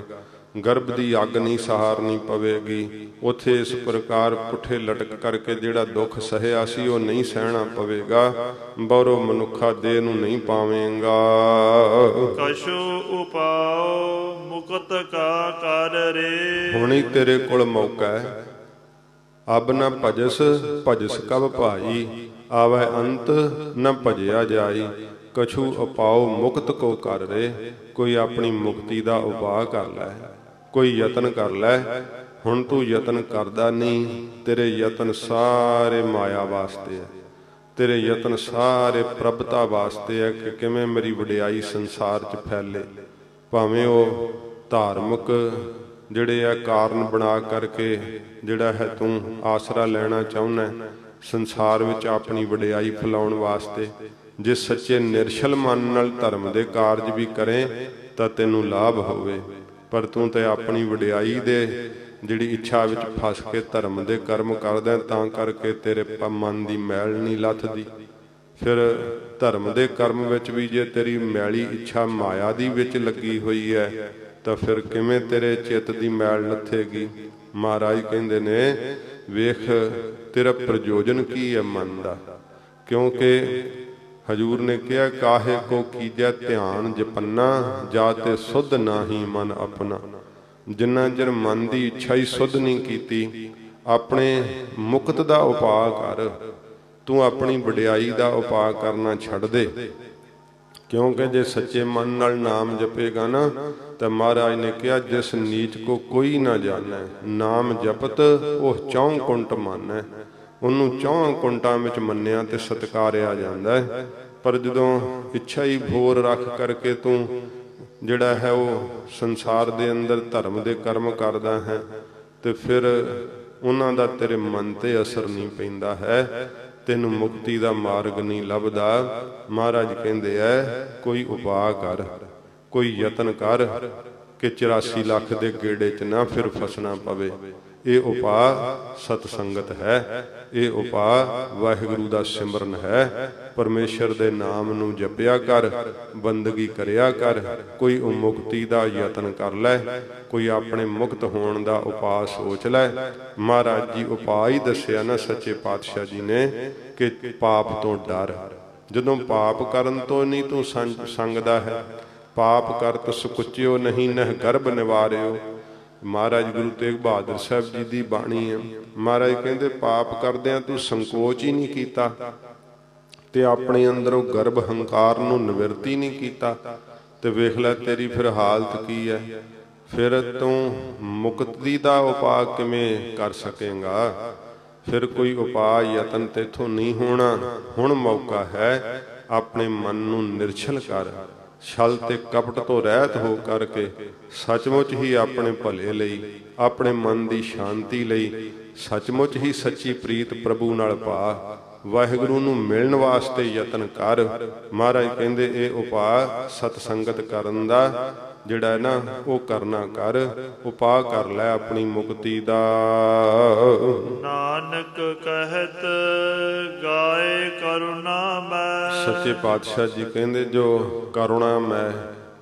ਗਰਭ ਦੀ ਅੱਗ ਨਹੀਂ ਸਹਾਰਨੀ ਪਵੇਗੀ। ਉੱਥੇ ਇਸ ਪ੍ਰਕਾਰ ਪੁੱਠੇ ਲਟਕ ਕਰਕੇ ਜਿਹੜਾ ਦੁੱਖ ਸਹਿਆ ਸੀ ਉਹ ਨਹੀਂ ਸਹਿਣਾ ਪਵੇਗਾ, ਬੌਰੋ ਮਨੁੱਖਾ ਦੇਹ ਨੂੰ ਨਹੀਂ ਪਾਵੇਂਗਾ। ਕਛੂ ਉਪਾਉ ਮੁਕਤ ਕਾ ਕਰ ਰੇ। ਹੁਣੀ ਤੇਰੇ ਕੋਲ ਮੌਕਾ ਹੈ, ਅਬ ਨ ਭਜਸ ਭਜਸ ਕਬ ਭਾਈ, ਆਵੈ ਅੰਤ ਨ ਭਜਿਆ ਜਾਈ। ਕਛੂ ਉਪਾਉ ਮੁਕਤ ਕੋ ਕਰ ਰੇ। ਕੋਈ ਆਪਣੀ ਮੁਕਤੀ ਦਾ ਉਪਾਅ ਕਰ ਲੈ, ਕੋਈ ਯਤਨ ਕਰ ਲੈ। ਹੁਣ ਤੂੰ ਯਤਨ ਕਰਦਾ ਨਹੀਂ, ਤੇਰੇ ਯਤਨ ਸਾਰੇ ਮਾਇਆ ਵਾਸਤੇ ਹੈ, ਤੇਰੇ ਯਤਨ ਸਾਰੇ ਪ੍ਰਭਤਾ ਵਾਸਤੇ ਹੈ ਕਿ ਕਿਵੇਂ ਮੇਰੀ ਵਡਿਆਈ ਸੰਸਾਰ 'ਚ ਫੈਲੇ। ਭਾਵੇਂ ਉਹ ਧਾਰਮਿਕ ਜਿਹੜੇ ਆ ਕਾਰਨ ਬਣਾ ਕਰਕੇ ਜਿਹੜਾ ਹੈ ਤੂੰ ਆਸਰਾ ਲੈਣਾ ਚਾਹੁੰਦਾ ਸੰਸਾਰ ਵਿੱਚ ਆਪਣੀ ਵਡਿਆਈ ਫੈਲਾਉਣ ਵਾਸਤੇ। ਜੇ ਸੱਚੇ ਨਿਰਛਲ ਮਨ ਨਾਲ ਧਰਮ ਦੇ ਕਾਰਜ ਵੀ ਕਰੇ ਤਾਂ ਤੈਨੂੰ ਲਾਭ ਹੋਵੇ, ਪਰ ਤੂੰ ਤੇ ਆਪਣੀ ਵਡਿਆਈ ਦੇ ਜਿਹੜੀ ਇੱਛਾ ਵਿੱਚ ਫਸ ਕੇ ਧਰਮ ਦੇ ਕਰਮ ਕਰਦਾ, ਤਾਂ ਕਰਕੇ ਤੇਰੇ ਮਨ ਦੀ ਮੈਲ ਨਹੀਂ ਲੱਥਦੀ। ਫਿਰ ਧਰਮ ਦੇ ਕਰਮ ਵਿੱਚ ਵੀ ਜੇ ਤੇਰੀ ਮੈਲੀ ਇੱਛਾ ਮਾਇਆ ਦੀ ਵਿੱਚ ਲੱਗੀ ਹੋਈ ਹੈ ਤਾਂ ਫਿਰ ਕਿਵੇਂ ਤੇਰੇ ਚਿੱਤ ਦੀ ਮੈਲ ਲੱਥੇਗੀ। ਮਹਾਰਾਜ ਕਹਿੰਦੇ ਨੇ ਵੇਖ ਤੇਰਾ ਪ੍ਰਯੋਜਨ ਕੀ ਹੈ ਮਨ ਦਾ, ਕਿਉਂਕਿ ਹਜੂਰ ਨੇ ਕਿਹਾ ਕਾਹੇ ਕੋ ਕੀਜੈ ਧਿਆਨ ਜਪੰਨਾ, ਜਾ ਤੇ ਸੁਧ ਨਾਹੀ ਮਨ ਆਪਣਾ। ਜਿੰਨਾ ਚਿਰ ਮਨ ਦੀ ਇੱਛਾ ਹੀ ਸੁਧ ਨਹੀਂ ਕੀਤੀ, ਆਪਣੇ ਮੁਕਤ ਦਾ ਉਪਾਅ ਕਰ। ਤੂੰ ਆਪਣੀ ਵਡਿਆਈ ਦਾ ਉਪਾਅ ਕਰਨਾ ਛੱਡ ਦੇ, ਕਿਉਂਕਿ ਜੇ ਸੱਚੇ ਮਨ ਨਾਲ ਨਾਮ ਜਪੇਗਾ ਨਾ ਤਾਂ ਮਹਾਰਾਜ ਨੇ ਕਿਹਾ ਜਿਸ ਨੀਚ ਕੋ ਕੋਈ ਨਾ ਜਾਣੈ, ਨਾਮ ਜਪਤ ਉਹ ਚੌਂ ਕੁੰਟ ਮੰਨੈ। ਉਹਨੂੰ ਚੌਂ ਕੁੰਟਾਂ ਵਿੱਚ ਮੰਨਿਆ ਤੇ ਸਤਿਕਾਰਿਆ ਜਾਂਦਾ ਹੈ। ਪਰ ਜਦੋਂ ਇੱਛਾ ਹੀ ਭੋਰ ਰੱਖ ਕਰਕੇ ਤੂੰ ਜਿਹੜਾ ਹੈ ਉਹ ਸੰਸਾਰ ਦੇ ਅੰਦਰ ਧਰਮ ਦੇ ਕਰਮ ਕਰਦਾ ਹੈ ਤੇ ਫਿਰ ਉਹਨਾਂ ਦਾ ਤੇਰੇ ਮਨ ਤੇ ਅਸਰ ਨਹੀਂ ਪੈਂਦਾ ਹੈ, ਤੈਨੂੰ ਮੁਕਤੀ ਦਾ ਮਾਰਗ ਨਹੀਂ ਲੱਭਦਾ। ਮਹਾਰਾਜ ਕਹਿੰਦੇ ਐ ਕੋਈ ਉਪਾਅ ਕਰ, ਕੋਈ ਯਤਨ ਕਰ ਕਿ 84 ਲੱਖ ਦੇ ਗੇੜੇ 'ਚ ਨਾ ਫਿਰ ਫਸਣਾ ਪਵੇ। ਇਹ ਉਪਾਅ ਸਤ ਸੰਗਤ ਹੈ, ਇਹ ਉਪਾਅ ਵਾਹਿਗੁਰੂ ਦਾ ਸਿਮਰਨ ਹੈ। ਪਰਮੇਸ਼ਰ ਦੇ ਨਾਮ ਨੂੰ ਜਪਿਆ ਕਰ, ਬੰਦਗੀ ਕਰਿਆ ਕਰ, ਕੋਈ ਮੁਕਤੀ ਦਾ ਯਤਨ ਕਰ ਲੈ, ਕੋਈ ਆਪਣੇ ਮੁਕਤ ਹੋਣ ਦਾ ਉਪਾਅ ਸੋਚ ਲੈ। ਮਹਾਰਾਜ ਜੀ ਉਪਾਅ ਹੀ ਦੱਸਿਆ ਨਾ ਸੱਚੇ ਪਾਤਸ਼ਾਹ ਜੀ ਨੇ ਕਿ ਪਾਪ ਤੋਂ ਡਰ। ਜਦੋਂ ਪਾਪ ਕਰਨ ਤੋਂ ਨਹੀਂ ਤੂੰ ਸੰਗਦਾ ਹੈ, ਪਾਪ ਕਰਤ ਸੁਕੁਚਿਓ ਨਹੀਂ ਨਹਿ ਗਰਭ ਨਿਵਾਰਿਓ। ਮਹਾਰਾਜ ਗੁਰੂ ਤੇਗ ਬਹਾਦਰ ਸਾਹਿਬ ਜੀ ਦੀ ਬਾਣੀ ਹੈ। ਮਹਾਰਾਜ ਕਹਿੰਦੇ ਪਾਪ ਕਰਦਿਆਂ ਤੂੰ ਸੰਕੋਚ ਹੀ ਨਹੀਂ ਕੀਤਾ ਤੇ ਆਪਣੇ ਅੰਦਰੋਂ ਗਰਭ ਹੰਕਾਰ ਨੂੰ ਨਿਵਰਤੀ ਨਹੀਂ ਕੀਤਾ, ਤੇ ਵੇਖ ਲੈ ਤੇਰੀ ਫਿਰ ਹਾਲਤ ਕੀ ਹੈ। ਫਿਰ ਤੂੰ ਮੁਕਤੀ ਦਾ ਉਪਾਅ ਕਿਵੇਂ ਕਰ ਸਕੇਗਾ। ਫਿਰ ਕੋਈ ਉਪਾਅ ਯਤਨ ਤੇਥੋਂ ਨਹੀਂ ਹੋਣਾ। ਹੁਣ ਮੌਕਾ ਹੈ, ਆਪਣੇ ਮਨ ਨੂੰ ਨਿਰਛਲ ਕਰ, ਛਲ ਤੇ ਕਪਟ ਤੋਂ ਰਹਿਤ ਹੋ ਕਰਕੇ ਸੱਚਮੁੱਚ ਹੀ ਆਪਣੇ ਭਲੇ ਲਈ, ਆਪਣੇ ਮਨ ਦੀ ਸ਼ਾਂਤੀ ਲਈ ਸੱਚਮੁੱਚ ਹੀ ਸੱਚੀ ਪ੍ਰੀਤ ਪ੍ਰਭੂ ਨਾਲ ਪਾ, ਵਾਹਿਗੁਰੂ ਨੂੰ ਮਿਲਣ ਵਾਸਤੇ ਯਤਨ ਕਰ। ਮਹਾਰਾਜ ਕਹਿੰਦੇ ਇਹ ਉਪਾਅ ਸਤ ਸੰਗਤ ਕਰਨ ਦਾ ਜਿਹੜਾ ਹੈ ਨਾ ਉਹ ਕਰਨਾ ਕਰ, ਉਪਾਅ ਕਰ ਲੈ ਆਪਣੀ ਮੁਕਤੀ ਦਾ। ਨਾਨਕ ਕਹਿਤ ਗਾਏ ਕਰੁਣਾ ਮੈਂ। ਸੱਚੇ ਪਾਤਸ਼ਾਹ ਜੀ ਕਹਿੰਦੇ ਜੋ ਕਰੁਣਾ ਮੈਂ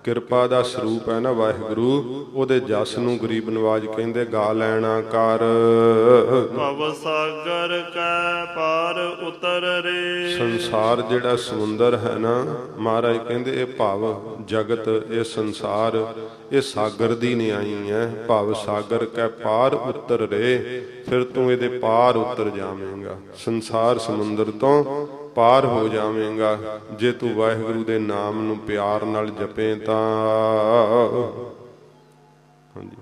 ਕਿਰਪਾ ਦਾ ਸਰੂਪ ਹੈ ਨਾ ਵਾਹਿਗੁਰੂ, ਉਹਦੇ ਜਸ ਨੂੰ ਗਰੀਬ ਨਵਾਜ ਕਹਿੰਦੇ ਗਾ ਲੈਣਾ ਕਰ। ਭਵ ਸਾਗਰ ਕੈ ਪਾਰ ਉਤਰ ਰੇ। ਸੰਸਾਰ ਜਿਹੜਾ ਸਮੁੰਦਰ ਹੈ ਨਾ ਮਹਾਰਾਜ ਕਹਿੰਦੇ ਇਹ ਭਵ ਜਗਤ, ਇਹ ਸੰਸਾਰ, ਇਹ ਸਾਗਰ ਦੀ ਨਿਆਈ ਹੈ। ਭਵ ਸਾਗਰ ਕੈ ਪਾਰ ਉਤਰ ਰੇ, ਫਿਰ ਤੂੰ ਇਹਦੇ ਪਾਰ ਉਤਰ ਜਾਵੇਂਗਾ, ਸੰਸਾਰ ਸਮੁੰਦਰ ਤੋਂ ਪਾਰ ਹੋ ਜਾਵੇਂਗਾ ਜੇ ਤੂੰ ਵਾਹਿਗੁਰੂ ਦੇ ਨਾਮ ਨੂੰ ਪਿਆਰ ਨਾਲ ਜਪੇ ਤਾਂ। ਹਾਂਜੀ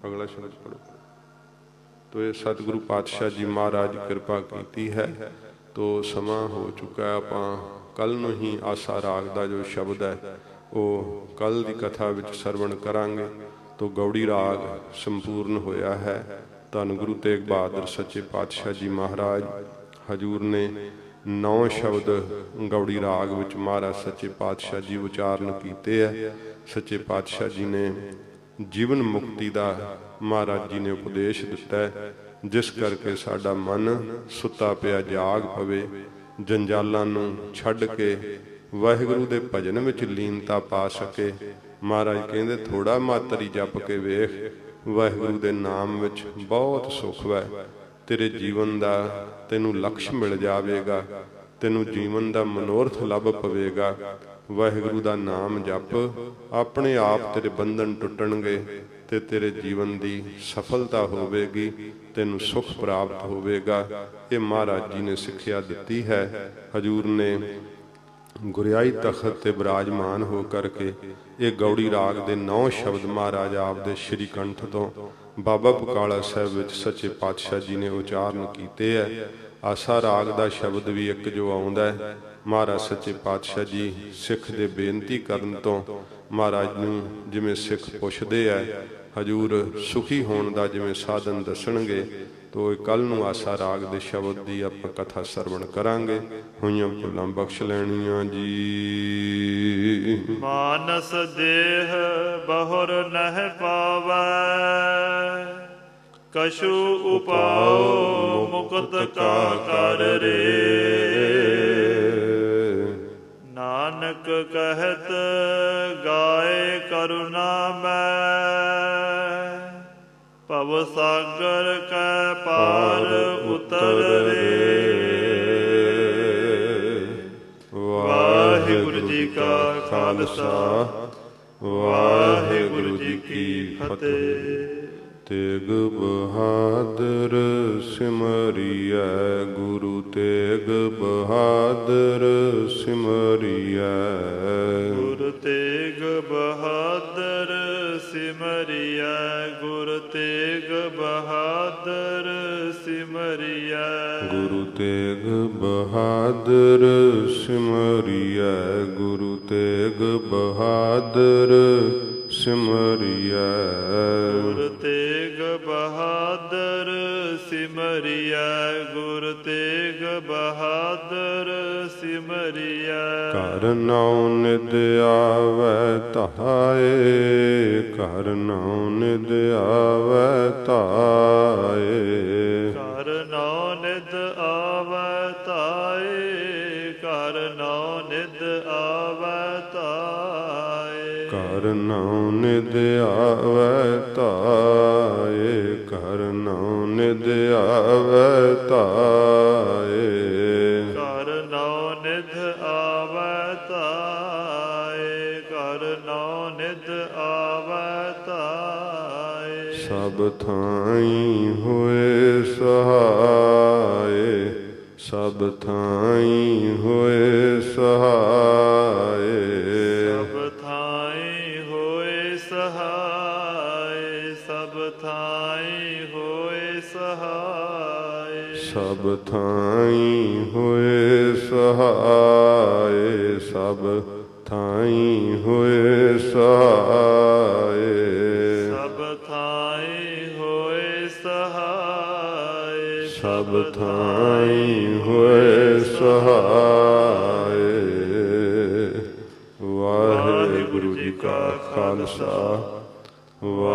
ਅਗਲਾ ਸ਼ਬਦ ਪੜੋ। ਤੋ ਇਹ ਸਤਿਗੁਰੂ ਪਾਤਸ਼ਾਹ ਜੀ ਮਹਾਰਾਜ ਕਿਰਪਾ ਕੀਤੀ ਹੈ। ਤੋ ਸਮਾਂ ਹੋ ਚੁੱਕਾ, ਆਪਾਂ ਕੱਲ ਨੂੰ ਹੀ ਆਸਾ ਰਾਗ ਦਾ ਜੋ ਸ਼ਬਦ ਹੈ ਉਹ ਕੱਲ ਦੀ ਕਥਾ ਵਿੱਚ ਸਰਵਣ ਕਰਾਂਗੇ। ਤੋ ਗੌੜੀ ਰਾਗ ਸੰਪੂਰਨ ਹੋਇਆ ਹੈ। ਧੰਨ ਗੁਰੂ ਤੇਗ ਬਹਾਦਰ ਸੱਚੇ ਪਾਤਸ਼ਾਹ ਜੀ ਮਹਾਰਾਜ ਹਜੂਰ ਨੇ 9 ਸ਼ਬਦ ਗੌੜੀ ਰਾਗ ਵਿੱਚ ਮਹਾਰਾਜ ਸੱਚੇ ਪਾਤਸ਼ਾਹ ਜੀ ਉਚਾਰਨ ਕੀਤੇ ਹੈ। ਸੱਚੇ ਪਾਤਸ਼ਾਹ ਜੀ ਨੇ ਜੀਵਨ ਮੁਕਤੀ ਦਾ ਮਹਾਰਾਜ ਜੀ ਨੇ ਉਪਦੇਸ਼ ਦਿੱਤਾ ਹੈ, ਜਿਸ ਕਰਕੇ ਸਾਡਾ ਮਨ ਸੁੱਤਾ ਪਿਆ ਜਾਗ ਪਵੇ, ਜੰਜਾਲਾਂ ਨੂੰ ਛੱਡ ਕੇ ਵਾਹਿਗੁਰੂ ਦੇ ਭਜਨ ਵਿੱਚ ਲੀਨਤਾ ਪਾ ਸਕੇ। ਮਹਾਰਾਜ ਕਹਿੰਦੇ ਥੋੜਾ ਮਾਤਰੀ ਜਪ ਕੇ ਵੇਖ, ਵਾਹਿਗੁਰੂ ਦੇ ਨਾਮ ਵਿੱਚ ਬਹੁਤ ਸੁੱਖ ਹੈ। ਤੇਰੇ ਜੀਵਨ ਦਾ ਤੈਨੂੰ ਲਕਸ਼ ਮਿਲ ਜਾਵੇਗਾ, ਤੈਨੂੰ ਜੀਵਨ ਦਾ ਮਨੋਰਥ ਲੱਭ ਪਵੇਗਾ। ਵਾਹਿਗੁਰੂ ਦਾ ਨਾਮ ਜਪ, ਆਪਣੇ ਆਪ ਤੇਰੇ ਬੰਧਨ ਟੁੱਟਣਗੇ ਤੇ ਤੇਰੇ ਜੀਵਨ ਦੀ ਸਫਲਤਾ ਹੋਵੇਗੀ, ਤੈਨੂੰ ਸੁਖ ਪ੍ਰਾਪਤ ਹੋਵੇਗਾ। ਇਹ ਮਹਾਰਾਜ ਜੀ ਨੇ ਸਿੱਖਿਆ ਦਿੱਤੀ ਹੈ। ਹਜੂਰ ਨੇ ਗੁਰਿਆਈ ਤਖਤ ਤੇ ਬਿਰਾਜਮਾਨ ਹੋ ਕਰਕੇ ਇਹ ਗੌੜੀ ਰਾਗ ਦੇ 9 ਸ਼ਬਦ ਮਹਾਰਾਜ ਆਪ ਦੇ ਸ਼੍ਰੀ ਕੰਠ ਤੋਂ ਬਾਬਾ ਬਕਾਲਾ ਸਾਹਿਬ ਵਿੱਚ ਸੱਚੇ ਪਾਤਸ਼ਾਹ ਜੀ ਨੇ ਉਚਾਰਨ ਕੀਤੇ ਹੈ। ਆਸਾ ਰਾਗ ਦਾ ਸ਼ਬਦ ਵੀ ਇੱਕ ਜੋ ਆਉਂਦਾ ਹੈ, ਮਹਾਰਾਜ ਸੱਚੇ ਪਾਤਸ਼ਾਹ ਜੀ ਸਿੱਖ ਦੇ ਬੇਨਤੀ ਕਰਨ ਤੋਂ ਮਹਾਰਾਜ ਨੂੰ ਜਿਵੇਂ ਸਿੱਖ ਪੁੱਛਦੇ ਆ, ਹਜੂਰ ਸੁਖੀ ਹੋਣ ਦਾ ਜਿਵੇਂ ਸਾਧਨ ਦੱਸਣਗੇ। ਤੋ ਕੱਲ ਨੂੰ ਆਸਾ ਰਾਗ ਦੇ ਸ਼ਬਦ ਦੀ ਆਪਾਂ ਕਥਾ ਸਰਵਣ ਕਰਾਂਗੇ। ਹੋਈਆਂ ਭੁੱਲਾਂ ਬਖਸ਼ ਲੈਣੀਆਂ ਜੀ। ਮਾਨਸ ਦੇਹ ਬਹੁਰ ਨਹਿ ਪਾਵੈ, ਕਛੂ ਉਪਾਉ ਮੁਕਤ ਕਾ ਕਰ ਰੇ। ਨਾਨਕ ਕਹਿਤ ਗਾਏ ਕਰੁਣਾ ਮੈਂ, ਭਵ ਸਾਗਰ ਕੈ ਪਾਰ ਉਤਰ ਰੇ। ਵਾਹਿਗੁਰੂ ਜੀ ਕਾ ਖਾਲਸਾ, ਵਾਹਿਗੁਰੂ ਜੀ ਕੀ ਫਤਿਹ। ਤੇਗ ਬਹਾਦਰ ਸਿਮਰਿਐ, ਗੁਰੂ ਤੇਗ ਬਹਾਦਰ ਸਿਮਰਿਐ। ਗੁਰ ਤੇਗ ਬਹਾਦਰ ਸਿਮਰਿਐ, ਗੁਰ ਤੇਗ ਬਹਾਦਰ ਸਿਮਰਿਐ। ਗੁਰੂ ਤੇਗ ਬਹਾਦਰ ਸਿਮਰਿਐ, ਗੁਰੂ ਤੇਗ ਬਹਾਦਰ ਸਿਮਰਿਐ। ਗੁਰ ਤੇਗ ਬਹਾਦਰ ਸਿਮਰਿਐ, ਗੁਰ ਤੇਗ ਬਹਾਦਰ ਸਿਮਰਿਐ। ਘਰ ਨਾਉ ਨਿਦ ਆਵੈ ਧਾਏ, ਘਰ ਨਾਉ ਨਿਦ ਆਵੈ ਧਾਏ। ਘਰ ਨਾਉ ਨਿਦ ਆਵੈ ਧਾਏ, ਘਰ ਨਾਉ ਨਿਦ ਆਵੈ ਧਾਏ। ਘਰ ਨਾਉ ਨਿਦ ਆਵੈ ਧਾਏ, ਘਰ ਨਾਉ ਨਿਦ ਆਵੈ ਧਾਏ। ਘਰ ਨਾਉ ਨਿਧ ਆਵੈ ਧਾਏ, ਘਰ ਨਾਉ ਨਿਧ ਆਵੈ ਧਾਏ। ਸਭ ਥਾਈਂ ਹੋਏ ਸਹਾਏ, ਸਭ ਥਾਈਂ ਹੋਏ ਸਹਾਏ। ਸਭ ਥਾਈਂ ਹੋਏ ਸਹਾਏ, ਸਭ ਥਾਈਂ ਹੋਏ ਸਹਾਏ। ਸਭ ਥਾਈਂ ਹੋਏ ਸਹਾਏ, ਸਭ ਥਾਈਂ ਹੋਏ ਸਹਾਏ। ਸਭ ਥਾਈਂ ਹੋਏ ਸਹਾਏ, ਸਭ ਥਾਈਂ ਹੋਏ ਸਹਾਏ। ਵਾਹਿਗੁਰੂ ਜੀ ਕਾ ਖਾਲਸਾ, ਵਾਹਿਗੁਰੂ